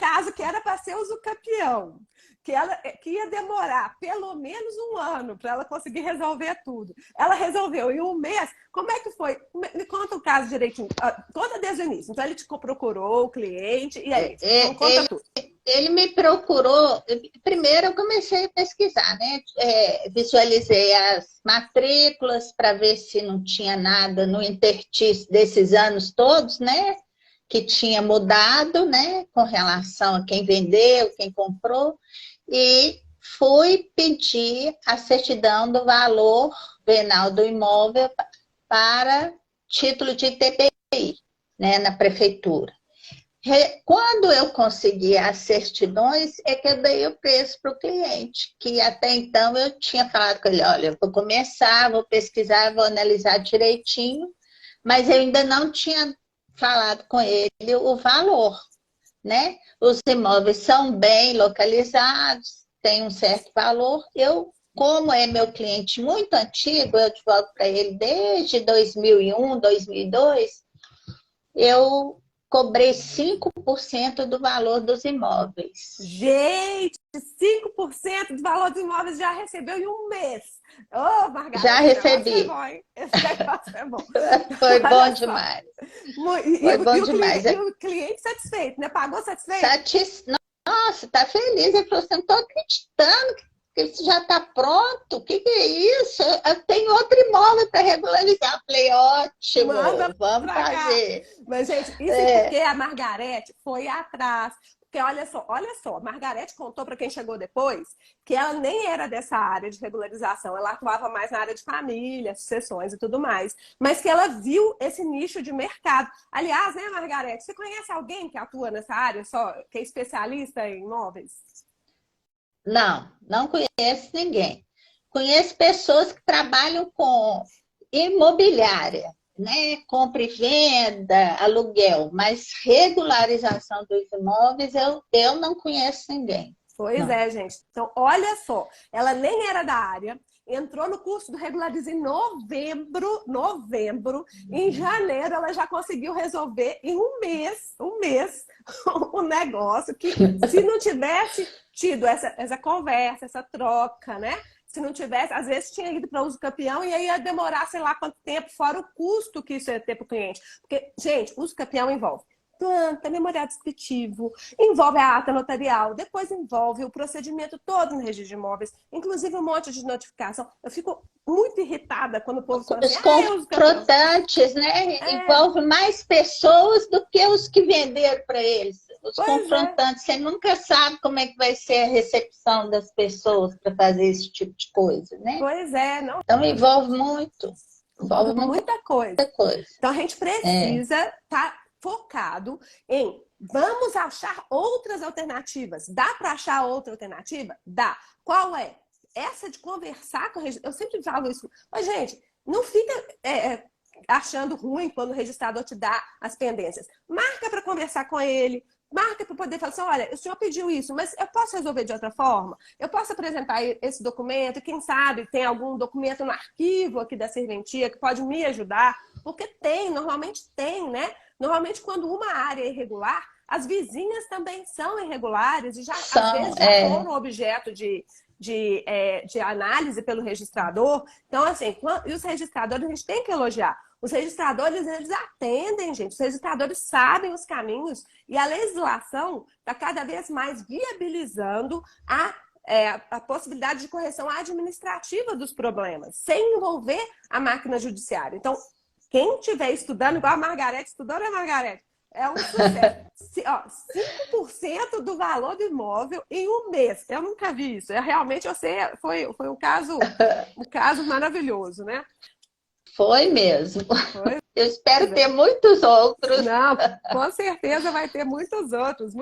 caso que era para ser usucapião, que ia demorar pelo menos um ano para ela conseguir resolver tudo. Ela resolveu em um mês. Como é que foi? Me conta o caso direitinho. Conta desde o início. Então, ele te procurou, o cliente, e aí? Então, conta tudo. Ele me procurou, primeiro eu comecei a pesquisar, né? Visualizei as matrículas para ver se não tinha nada no interstício desses anos todos, né? Que tinha mudado, né? Com relação a quem vendeu, quem comprou. E fui pedir a certidão do valor venal do imóvel para título de ITBI, né? Na prefeitura. Quando eu consegui as certidões, é que eu dei o preço para o cliente, que até então eu tinha falado com ele, olha, eu vou começar, vou pesquisar, vou analisar direitinho, mas eu ainda não tinha falado com ele o valor, né? Os imóveis são bem localizados, têm um certo valor. Como é meu cliente muito antigo, eu advogo para ele desde 2001, 2002, eu cobrei 5% do valor dos imóveis. Gente, 5% do valor dos imóveis já recebeu em um mês. Ô, Margarete, já recebi. Esse negócio é bom. Foi bom demais. Foi bom demais. E o cliente satisfeito, né? Pagou satisfeito? Nossa, tá feliz. Ele falou assim, não tô acreditando que isso já está pronto. O que é isso? Eu tenho outro imóvel para regularizar. Eu falei, ótimo, vamos fazer. Mas, gente, isso porque a Margarete foi atrás. Porque olha só, a Margarete contou para quem chegou depois que ela nem era dessa área de regularização, ela atuava mais na área de família, sucessões e tudo mais, mas que ela viu esse nicho de mercado. Aliás, né, Margarete, você conhece alguém que atua nessa área, que é especialista em imóveis? Não conheço ninguém. Conheço pessoas que trabalham com imobiliária, né? Compra e venda, aluguel, mas regularização dos imóveis eu não conheço ninguém. Pois é, gente. Então, olha só, ela nem era da área, entrou no curso do Regulariza em novembro, em janeiro ela já conseguiu resolver em um mês, o negócio que se não tivesse tido essa conversa, essa troca, né? Se não tivesse, às vezes tinha ido para usucapião e aí ia demorar sei lá quanto tempo, fora o custo que isso ia ter para o cliente. Porque, gente, usucapião envolve planta, memorial descritivo, envolve a ata notarial, depois envolve o procedimento todo no registro de imóveis, inclusive um monte de notificação. Eu fico muito irritada quando o povo fala assim, os confrontantes, né? Envolve mais pessoas do que os que venderam para eles. Os confrontantes, você nunca sabe como é que vai ser a recepção das pessoas para fazer esse tipo de coisa, né? Pois é, não. Então envolve muito. Envolve muita coisa. Então a gente precisa estar focado em vamos achar outras alternativas. Dá para achar outra alternativa? Dá. Qual é? Essa de conversar com o registrador. Eu sempre falo isso. Mas, gente, não fica achando ruim quando o registrador te dá as pendências. Marca para conversar com ele. Marca para poder falar assim, olha, o senhor pediu isso, mas eu posso resolver de outra forma? Eu posso apresentar esse documento? Quem sabe tem algum documento no arquivo aqui da serventia que pode me ajudar? Porque normalmente tem, né? Normalmente, quando uma área é irregular, as vizinhas também são irregulares e às vezes já foram objeto de análise pelo registrador. Então, assim, e os registradores a gente tem que elogiar. Os registradores, eles atendem, gente. Os registradores sabem os caminhos e a legislação está cada vez mais viabilizando a possibilidade de correção administrativa dos problemas, sem envolver a máquina judiciária. Então, quem estiver estudando, igual a Margarete estudou, né, Margarete? É um sucesso. 5% do valor do imóvel em um mês. Eu nunca vi isso. Realmente, eu sei, foi um caso maravilhoso, né? Foi mesmo. Eu espero ter muitos outros. Não, com certeza vai ter muitos outros.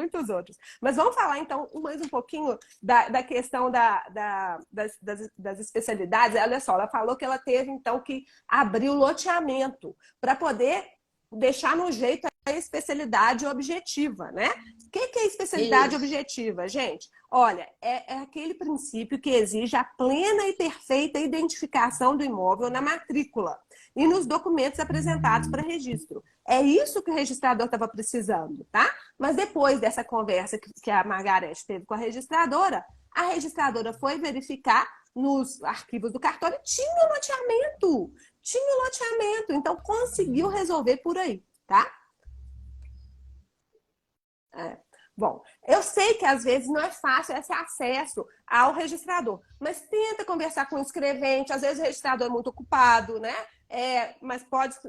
Mas vamos falar, então, mais um pouquinho da questão das especialidades. Olha só, ela falou que ela teve, então, que abrir o loteamento para poder deixar no jeito a especialidade objetiva, né? que é especialidade Isso. objetiva, gente? Olha, é aquele princípio que exige a plena e perfeita identificação do imóvel na matrícula e nos documentos apresentados para registro. É isso que o registrador estava precisando, tá? Mas depois dessa conversa que a Margareth teve com a registradora foi verificar nos arquivos do cartório, tinha loteamento. Tinha loteamento, então conseguiu resolver por aí, tá? Bom, eu sei que às vezes não é fácil esse acesso ao registrador, mas tenta conversar com o escrevente. Às vezes o registrador é muito ocupado, né? Mas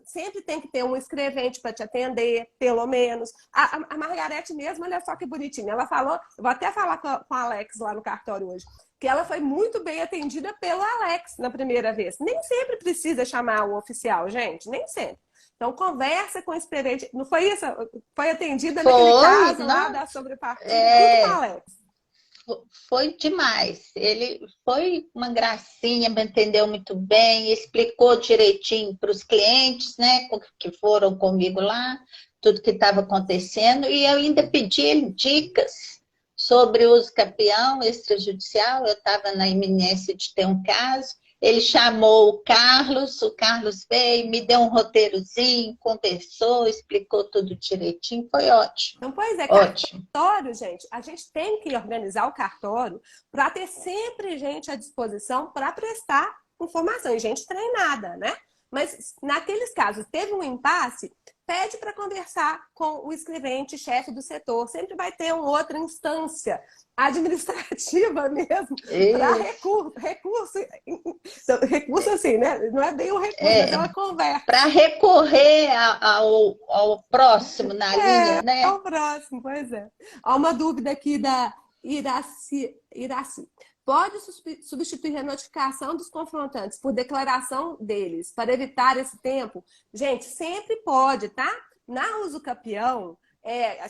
sempre tem que ter um escrevente para te atender, pelo menos. A Margareth mesmo, olha só que bonitinha. Ela falou, eu vou até falar com a Alex lá no cartório hoje, que ela foi muito bem atendida pelo Alex na primeira vez. Nem sempre precisa chamar o oficial, gente, nem sempre. Então, conversa com o escrevente. Não foi isso? Foi atendida naquele caso lá da sobrepartilha? Tudo com o Alex. Foi demais. Ele foi uma gracinha, me entendeu muito bem, explicou direitinho para os clientes, né, que foram comigo lá, tudo que estava acontecendo, e eu ainda pedi ele dicas sobre o uso capião extrajudicial. Eu estava na iminência de ter um caso. Ele chamou o Carlos veio, me deu um roteirozinho, conversou, explicou tudo direitinho, foi ótimo. Então, pois é, ótimo. Cartório, gente, a gente tem que organizar o cartório para ter sempre gente à disposição para prestar informação, e gente treinada, né? Mas naqueles casos, teve um impasse, pede para conversar com o escrevente, chefe do setor. Sempre vai ter uma outra instância administrativa mesmo para recurso assim, né? Não é bem um recurso, mas é uma conversa. Para recorrer ao próximo na linha, né? Ao próximo, pois é. Há uma dúvida aqui da Iraci. Pode substituir a notificação dos confrontantes por declaração deles para evitar esse tempo? Gente, sempre pode, tá? Na uso capião,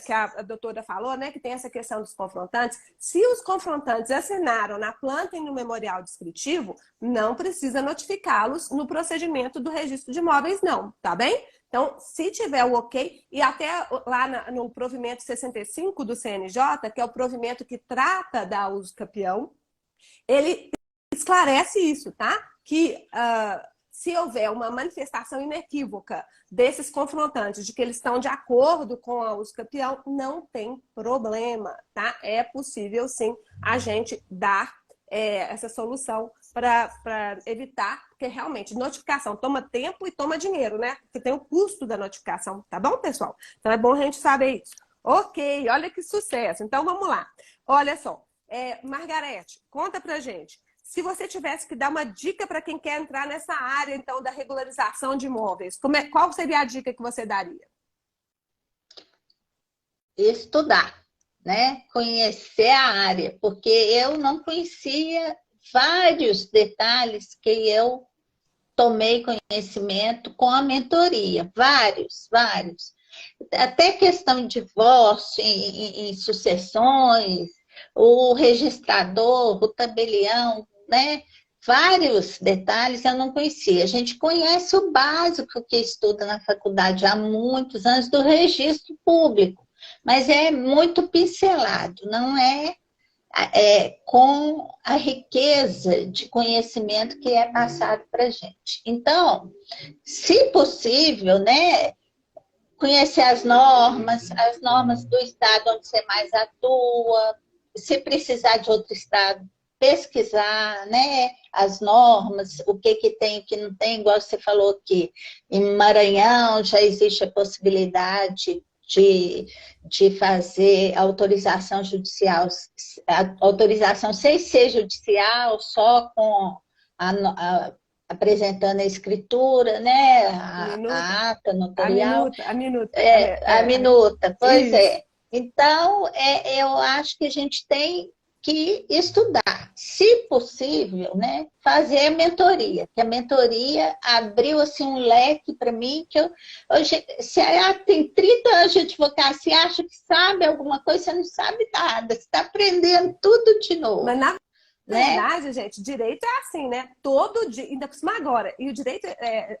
que a doutora falou, né, que tem essa questão dos confrontantes, se os confrontantes assinaram na planta e no memorial descritivo, não precisa notificá-los no procedimento do registro de imóveis, não, tá bem? Então, se tiver o ok, e até lá no provimento 65 do CNJ, que é o provimento que trata da uso capião, ele esclarece isso, tá? Que se houver uma manifestação inequívoca desses confrontantes de que eles estão de acordo com a uso capião, não tem problema, tá? É possível, sim, a gente dar essa solução para evitar, porque realmente notificação toma tempo e toma dinheiro, né? Porque tem o custo da notificação, tá bom, pessoal? Então é bom a gente saber isso. Ok, olha que sucesso. Então vamos lá. Olha só. Margareth, conta pra gente. Se você tivesse que dar uma dica para quem quer entrar nessa área, então, da regularização de imóveis, qual seria a dica que você daria? Estudar, né? Conhecer a área, porque eu não conhecia vários detalhes que eu tomei conhecimento com a mentoria. Vários. Até questão de divórcio em sucessões, o registrador, o tabelião, né? Vários detalhes eu não conhecia. A gente conhece o básico que estuda na faculdade há muitos anos do registro público, mas é muito pincelado, não é com a riqueza de conhecimento que é passado para a gente. Então, se possível, né? Conhecer as normas do estado onde você mais atua, se precisar de outro estado, pesquisar, né, as normas, o que tem, o que não tem, igual você falou que em Maranhão já existe a possibilidade de fazer autorização judicial, autorização sem ser judicial, só com apresentando a escritura, né, a ata notarial. A minuta. A minuta, pois Isso. é. Então, eu acho que a gente tem que estudar, se possível, né, fazer a mentoria, que a mentoria abriu assim, um leque para mim, que hoje, se tem 30 anos de advocacia, acha que sabe alguma coisa, você não sabe nada, você está aprendendo tudo de novo. Mas na verdade, gente, direito é assim, né? Todo dia, ainda por cima agora, e o direito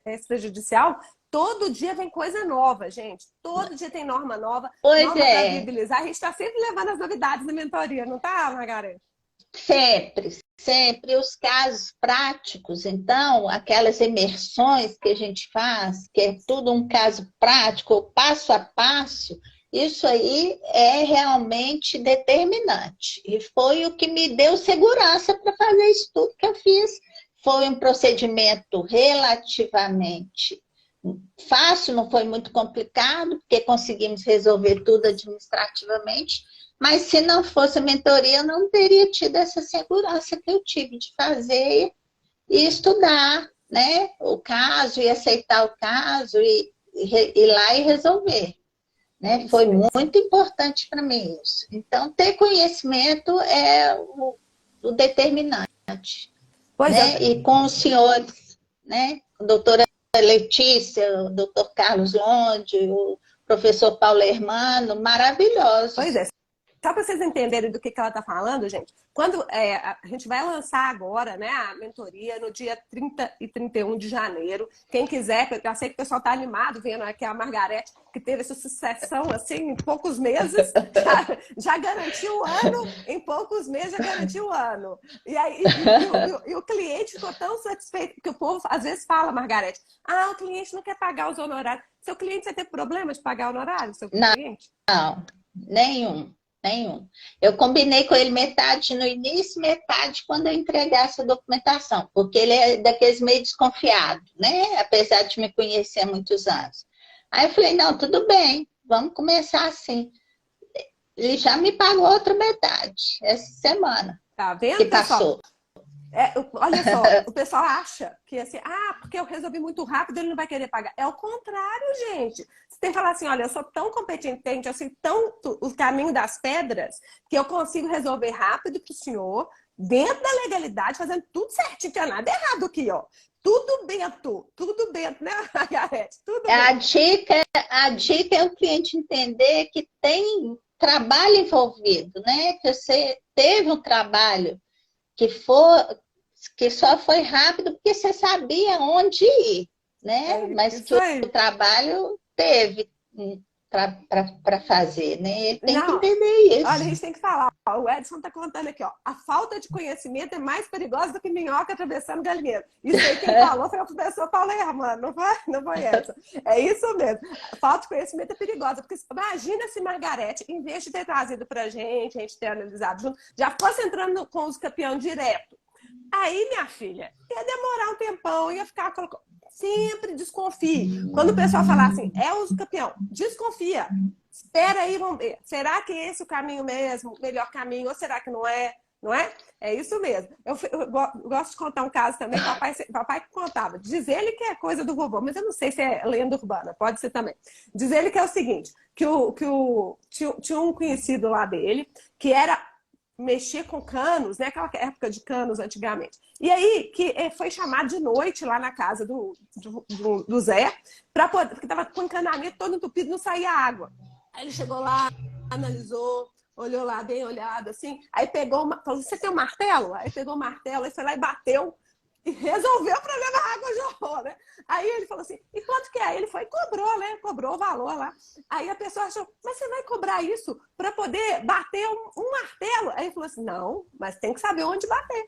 extrajudicial, todo dia vem coisa nova, gente. Todo dia tem norma nova, Pois norma para é. viabilizar. A gente está sempre levando as novidades da mentoria, não tá, Margareth? Sempre, sempre os casos práticos, então, aquelas imersões que a gente faz, que é tudo um caso prático, passo a passo, isso aí é realmente determinante. E foi o que me deu segurança para fazer isso tudo que eu fiz. Foi um procedimento relativamente fácil, não foi muito complicado, porque conseguimos resolver tudo administrativamente. Mas se não fosse a mentoria, eu não teria tido essa segurança que eu tive de fazer e estudar, né, o caso e aceitar o caso e ir lá e resolver. Né? Foi muito importante para mim isso. Então, ter conhecimento é o determinante. Pois Né? é. E com os senhores, né? A doutora Letícia, o doutor Carlos Londe, o professor Paulo Hermano, Pois maravilhosos. é. Só para vocês entenderem do que ela está falando, gente, quando a gente vai lançar agora, né, a mentoria no dia 30 e 31 de janeiro. Quem quiser, eu sei que o pessoal está animado vendo aqui a Margareth, que teve essa sucessão assim em poucos meses, já garantiu o ano, em poucos meses já garantiu o ano. E, aí, e o cliente ficou tão satisfeito, que o povo às vezes fala, Margareth, o cliente não quer pagar os honorários. Seu cliente vai ter problema de pagar o honorário, seu cliente? Não, nenhum. Nenhum. Eu combinei com ele metade no início, metade quando eu entregasse a documentação, porque ele é daqueles meio desconfiado, né? Apesar de me conhecer há muitos anos. Aí eu falei, não, tudo bem, vamos começar assim. Ele já me pagou outra metade essa semana Tá vendo, que pessoal? passou. Olha só, o pessoal acha que assim, porque eu resolvi muito rápido, ele não vai querer pagar. É o contrário, gente. Você tem que falar assim, olha, eu sou tão competente, eu sei tanto o caminho das pedras, que eu consigo resolver rápido para o senhor, dentro da legalidade, fazendo tudo certinho, não tem nada errado aqui, ó. Tudo bento, né, Margareth? Tudo A bem. dica, a dica é o cliente entender que tem trabalho envolvido, né? Que você teve um trabalho que só foi rápido porque você sabia onde ir, né? É Mas que isso o aí. trabalho teve para fazer, né? Ele tem que Não, entender olha, a isso. gente tem que falar. Ó, o Edson está contando aqui, ó. A falta de conhecimento é mais perigosa do que minhoca atravessando galinheiro. Isso aí quem falou foi o professor Paulo Hermano, não foi Edson. É isso mesmo. A falta de conhecimento é perigosa, porque imagina se Margareth, em vez de ter trazido para a gente ter analisado junto, já fosse entrando com os campeões direto. Aí, minha filha, ia demorar um tempão, ia ficar colocando. Sempre desconfie. Quando o pessoal falar assim, é uso campeão, desconfia. Espera aí, vamos ver. Será que esse é o caminho mesmo, o melhor caminho, ou será que não é? Não é? É isso mesmo. Eu gosto de contar um caso também, papai que contava. Diz ele que é coisa do vovô, mas eu não sei se é lenda urbana, pode ser também. Diz ele que é o seguinte, tinha um conhecido lá dele, que era mexer com canos, né? Aquela época de canos antigamente. E aí, que foi chamado de noite lá na casa do Zé, porque estava com o encanamento todo entupido, não saía água. Aí ele chegou lá, analisou, olhou lá, bem olhado, assim. Aí falou, você tem um martelo? Aí pegou o martelo, aí foi lá e bateu. E resolveu o problema, a água jorrou, né? Aí ele falou assim, e quanto que é? Aí ele foi e cobrou, né? Cobrou o valor lá. Aí a pessoa achou, mas você vai cobrar isso para poder bater um martelo? Aí ele falou assim, não, mas tem que saber onde bater.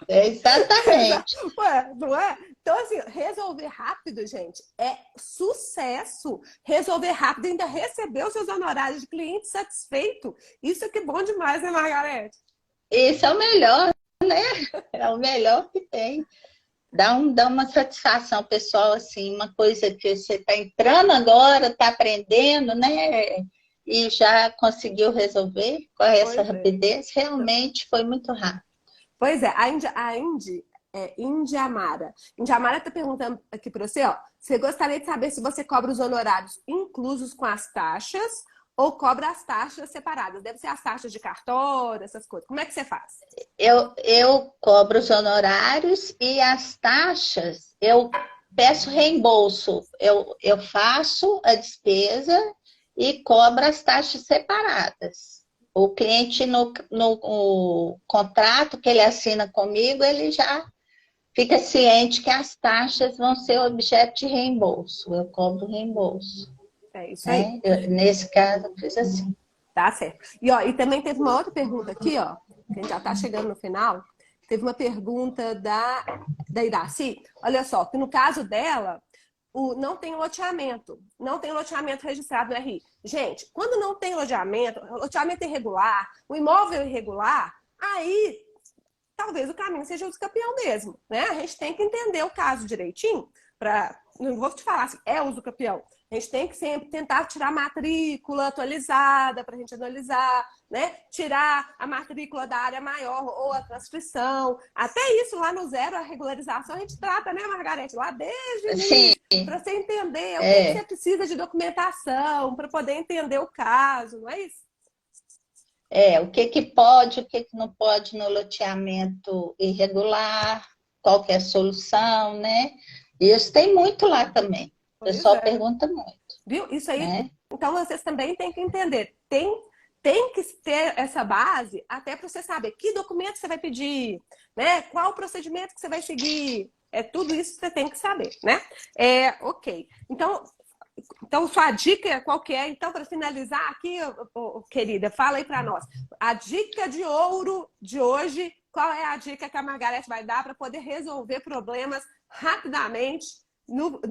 É, exatamente. Ué, não é? Então, assim, resolver rápido, gente, é sucesso. Resolver rápido e ainda receber os seus honorários de cliente satisfeito. Isso é que é bom demais, né, Margareth? Esse é o melhor, né? É o melhor que tem. Dá uma satisfação pessoal, assim, uma coisa que você está entrando agora, está aprendendo, né? E já conseguiu resolver com essa Pois é. rapidez, realmente foi muito rápido. Pois é, Indiamara. Indiamara está perguntando aqui para você, ó. Você gostaria de saber se você cobra os honorários inclusos com as taxas ou cobra as taxas separadas? Deve ser as taxas de cartório, essas coisas. Como é que você faz? Eu cobro os honorários e as taxas, eu peço reembolso. Eu faço a despesa e cobro as taxas separadas. O cliente, no contrato que ele assina comigo, ele já fica ciente que as taxas vão ser objeto de reembolso. Eu cobro reembolso. É isso aí. Né? Nesse caso, eu fiz assim. Tá certo. E, ó, e também teve uma outra pergunta aqui, ó, que a gente já está chegando no final. Teve uma pergunta da Iraci. Olha só, que no caso dela, não tem loteamento. Não tem loteamento registrado no RI. Gente, quando não tem loteamento irregular, o imóvel irregular, aí talvez o caminho seja o uso capião mesmo, né? A gente tem que entender o caso direitinho, não vou te falar assim, é uso capião. A gente tem que sempre tentar tirar a matrícula atualizada para a gente analisar, né? Tirar a matrícula da área maior ou a transcrição. Até isso lá no zero, a regularização, a gente trata, né, Margarete? Lá desde o início, para você entender o que você precisa de documentação, para poder entender o caso, não é isso? O que pode, o que não pode no loteamento irregular, qual que é a solução, né? Isso tem muito lá também. O pessoal pergunta muito. Viu? Isso aí, né? Então vocês também têm que entender. Tem que ter essa base até para você saber que documento você vai pedir, né? Qual o procedimento que você vai seguir. Tudo isso que você tem que saber, né? Ok. Então, sua dica qual que é? Então, para finalizar aqui, querida, fala aí para nós. A dica de ouro de hoje, qual é a dica que a Margarete vai dar para poder resolver problemas rapidamente,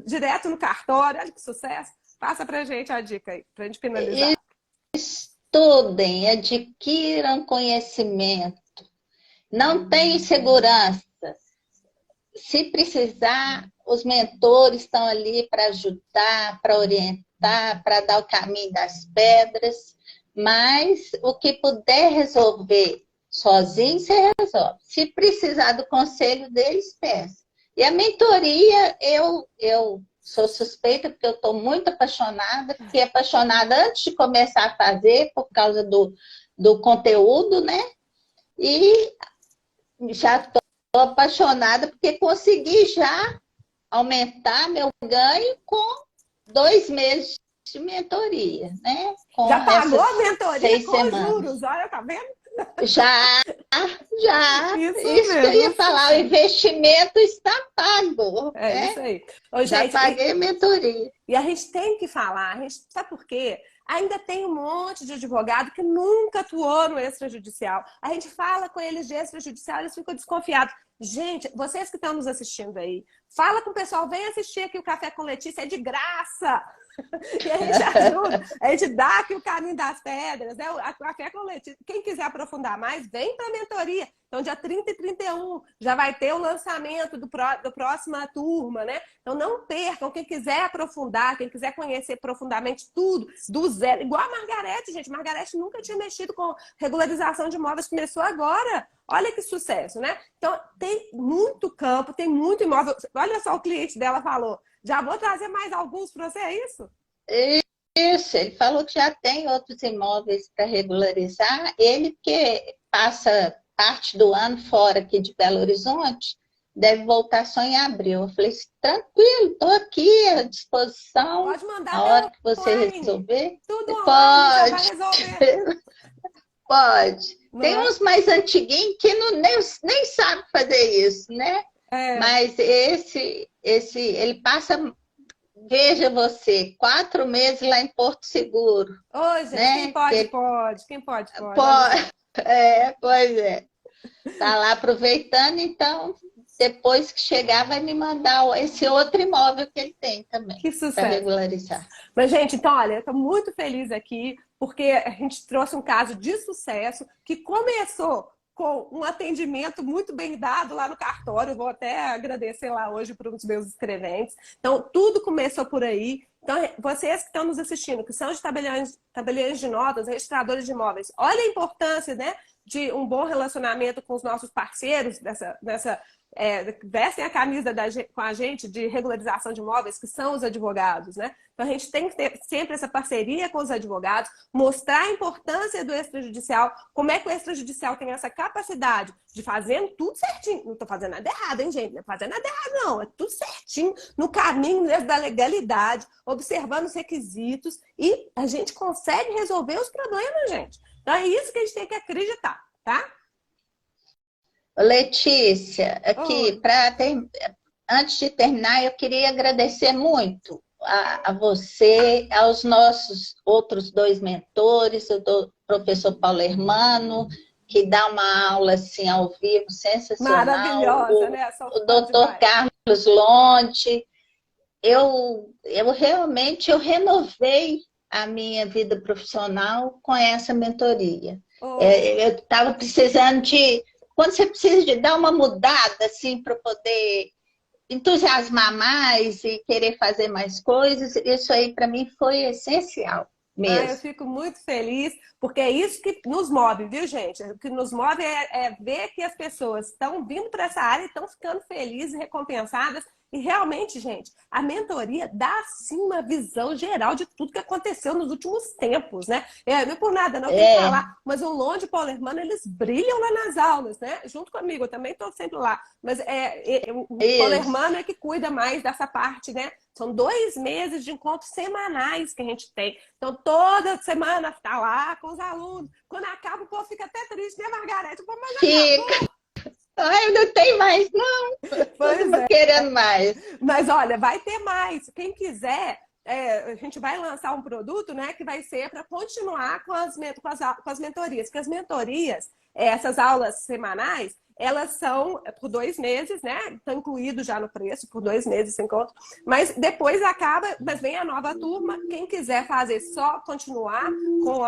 direto no cartório? Olha que sucesso. Passa para a gente a dica aí, para a gente finalizar. Estudem, adquiram conhecimento. Não tem segurança. Se precisar, os mentores estão ali para ajudar, para orientar, para dar o caminho das pedras, mas o que puder resolver sozinho, você resolve. Se precisar do conselho deles, peça. E a mentoria, eu sou suspeita porque eu estou muito apaixonada, fiquei apaixonada antes de começar a fazer, por causa do conteúdo, né? E já estou apaixonada porque consegui já aumentar meu ganho com 2 meses de mentoria, né? Com já pagou a mentoria com semanas. juros, olha, tá vendo? Já. Isso que eu ia falar, o investimento está pago. Isso aí. Já gente, paguei a mentoria. E a gente tem que falar, sabe por quê? Ainda tem um monte de advogado que nunca atuou no extrajudicial. A gente fala com eles de extrajudicial, eles ficam desconfiados. Gente, vocês que estão nos assistindo aí, fala com o pessoal, vem assistir aqui o Café com Letícia, é de graça. E a gente ajuda, a gente dá aqui o caminho das pedras, né? O Café com Letícia. Quem quiser aprofundar mais, vem para a mentoria. Então, dia 30 e 31 já vai ter o lançamento da próxima turma, né? Então, não percam. Quem quiser aprofundar, quem quiser conhecer profundamente tudo, do zero. Igual a Margarete, gente. Margarete nunca tinha mexido com regularização de imóveis, começou agora. Olha que sucesso, né? Então, tem muito campo, tem muito imóvel. Olha só, o cliente dela falou. Já vou trazer mais alguns para você, é isso? Isso, ele falou que já tem outros imóveis para regularizar. Ele que passa parte do ano fora aqui de Belo Horizonte, deve voltar só em abril. Eu falei, tranquilo, estou aqui à disposição. Pode mandar a hora que você resolver. Tudo pode. Vai resolver. Pode. Não tem uns mais antiguinhos que nem sabe fazer isso, né? Mas esse, ele passa, veja você, 4 meses lá em Porto Seguro. Ô, gente, né? quem pode, pode. Quem pode. Pois é. Tá lá aproveitando, então, depois que chegar, vai me mandar esse outro imóvel que ele tem também. Que sucesso. Para regularizar. Mas, gente, então, olha, eu estou muito feliz aqui, porque a gente trouxe um caso de sucesso que começou com um atendimento muito bem dado lá no cartório. Vou até agradecer lá hoje para os meus escreventes. Então, tudo começou por aí. Então, vocês que estão nos assistindo, que são de tabeliões de notas, registradores de imóveis, olha a importância, né, de um bom relacionamento com os nossos parceiros vestem a camisa com a gente de regularização de imóveis, que são os advogados, né? Então, a gente tem que ter sempre essa parceria com os advogados, mostrar a importância do extrajudicial, como é que o extrajudicial tem essa capacidade de fazendo tudo certinho. Não estou fazendo nada errado, hein, gente? Não estou fazendo nada errado, não. É tudo certinho, no caminho da legalidade, observando os requisitos, e a gente consegue resolver os problemas, gente. Então, é isso que a gente tem que acreditar, tá? Letícia, aqui, Oh, antes de terminar, eu queria agradecer muito a você, aos nossos outros dois mentores, professor Paulo Hermano, que dá uma aula assim ao vivo sensacional, maravilhosa, né? Sou o fã doutor demais. Carlos Lonte. Eu realmente eu renovei a minha vida profissional com essa mentoria. Oh, Eu estava precisando de, quando você precisa de dar uma mudada assim para poder entusiasmar mais e querer fazer mais coisas, isso aí para mim foi essencial ah, eu mesmo. fico muito feliz, porque é isso que nos move, viu, gente? O que nos move é ver que as pessoas estão vindo para essa área e estão ficando felizes, recompensadas. E realmente, gente, a mentoria dá sim uma visão geral de tudo que aconteceu nos últimos tempos, né? Não é por nada, não tem que É, falar, mas o Lon de Paulo Hermano, eles brilham lá nas aulas, né? Junto comigo, eu também estou sempre lá. Mas o Paulo isso. Hermano é que cuida mais dessa parte, né? São 2 meses de encontros semanais que a gente tem. Então, toda semana está lá com os alunos. Quando acaba, o povo fica até triste, né, Margarete? Pô, mas já Fica. acabou. Ai, não tem mais, não. Todo Pois mundo é. querendo mais. Mas olha, vai ter mais. Quem quiser, a gente vai lançar um produto, né, que vai ser para continuar com as mentorias. Porque as mentorias, essas aulas semanais, elas são por 2 meses, né? Estão incluídos já no preço, por 2 meses sem conta. Mas depois acaba, mas vem a nova turma. Quem quiser fazer só continuar com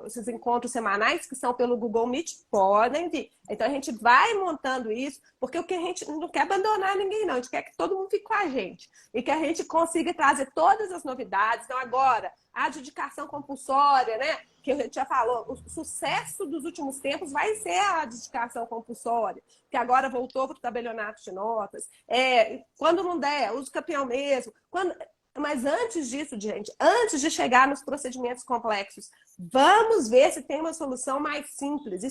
esses encontros semanais, que são pelo Google Meet, podem vir. Então a gente vai montando isso, porque o que a gente não quer abandonar ninguém, não. A gente quer que todo mundo fique com a gente e que a gente consiga trazer todas as novidades. Então, agora, a adjudicação compulsória, né? Que a gente já falou, o sucesso dos últimos tempos vai ser a adjudicação compulsória, que agora voltou para o tabelionato de notas. Quando não der, usa o campeão mesmo. Mas antes disso, gente, antes de chegar nos procedimentos complexos, vamos ver se tem uma solução mais simples.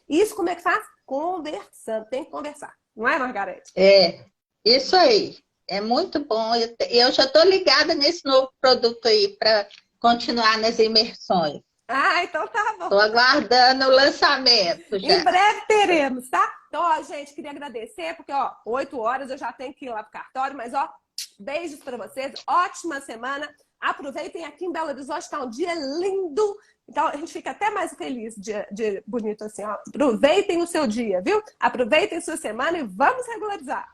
Isso como é que faz? Conversando, tem que conversar. Não é, Margarete? É, isso aí. É muito bom. Eu já estou ligada nesse novo produto aí para continuar nas imersões. Ah, então tá bom. Estou aguardando o lançamento Em já. breve teremos, tá? Então, ó, gente, queria agradecer, porque, ó, 8 horas eu já tenho que ir lá pro cartório, mas, ó, beijos para vocês, ótima semana. Aproveitem aqui em Belo Horizonte, está um dia lindo. Então, a gente fica até mais feliz de bonito assim, ó. Aproveitem o seu dia, viu? Aproveitem sua semana e vamos regularizar.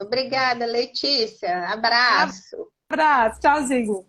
Obrigada, Letícia. Abraço. Abraço, tchauzinho.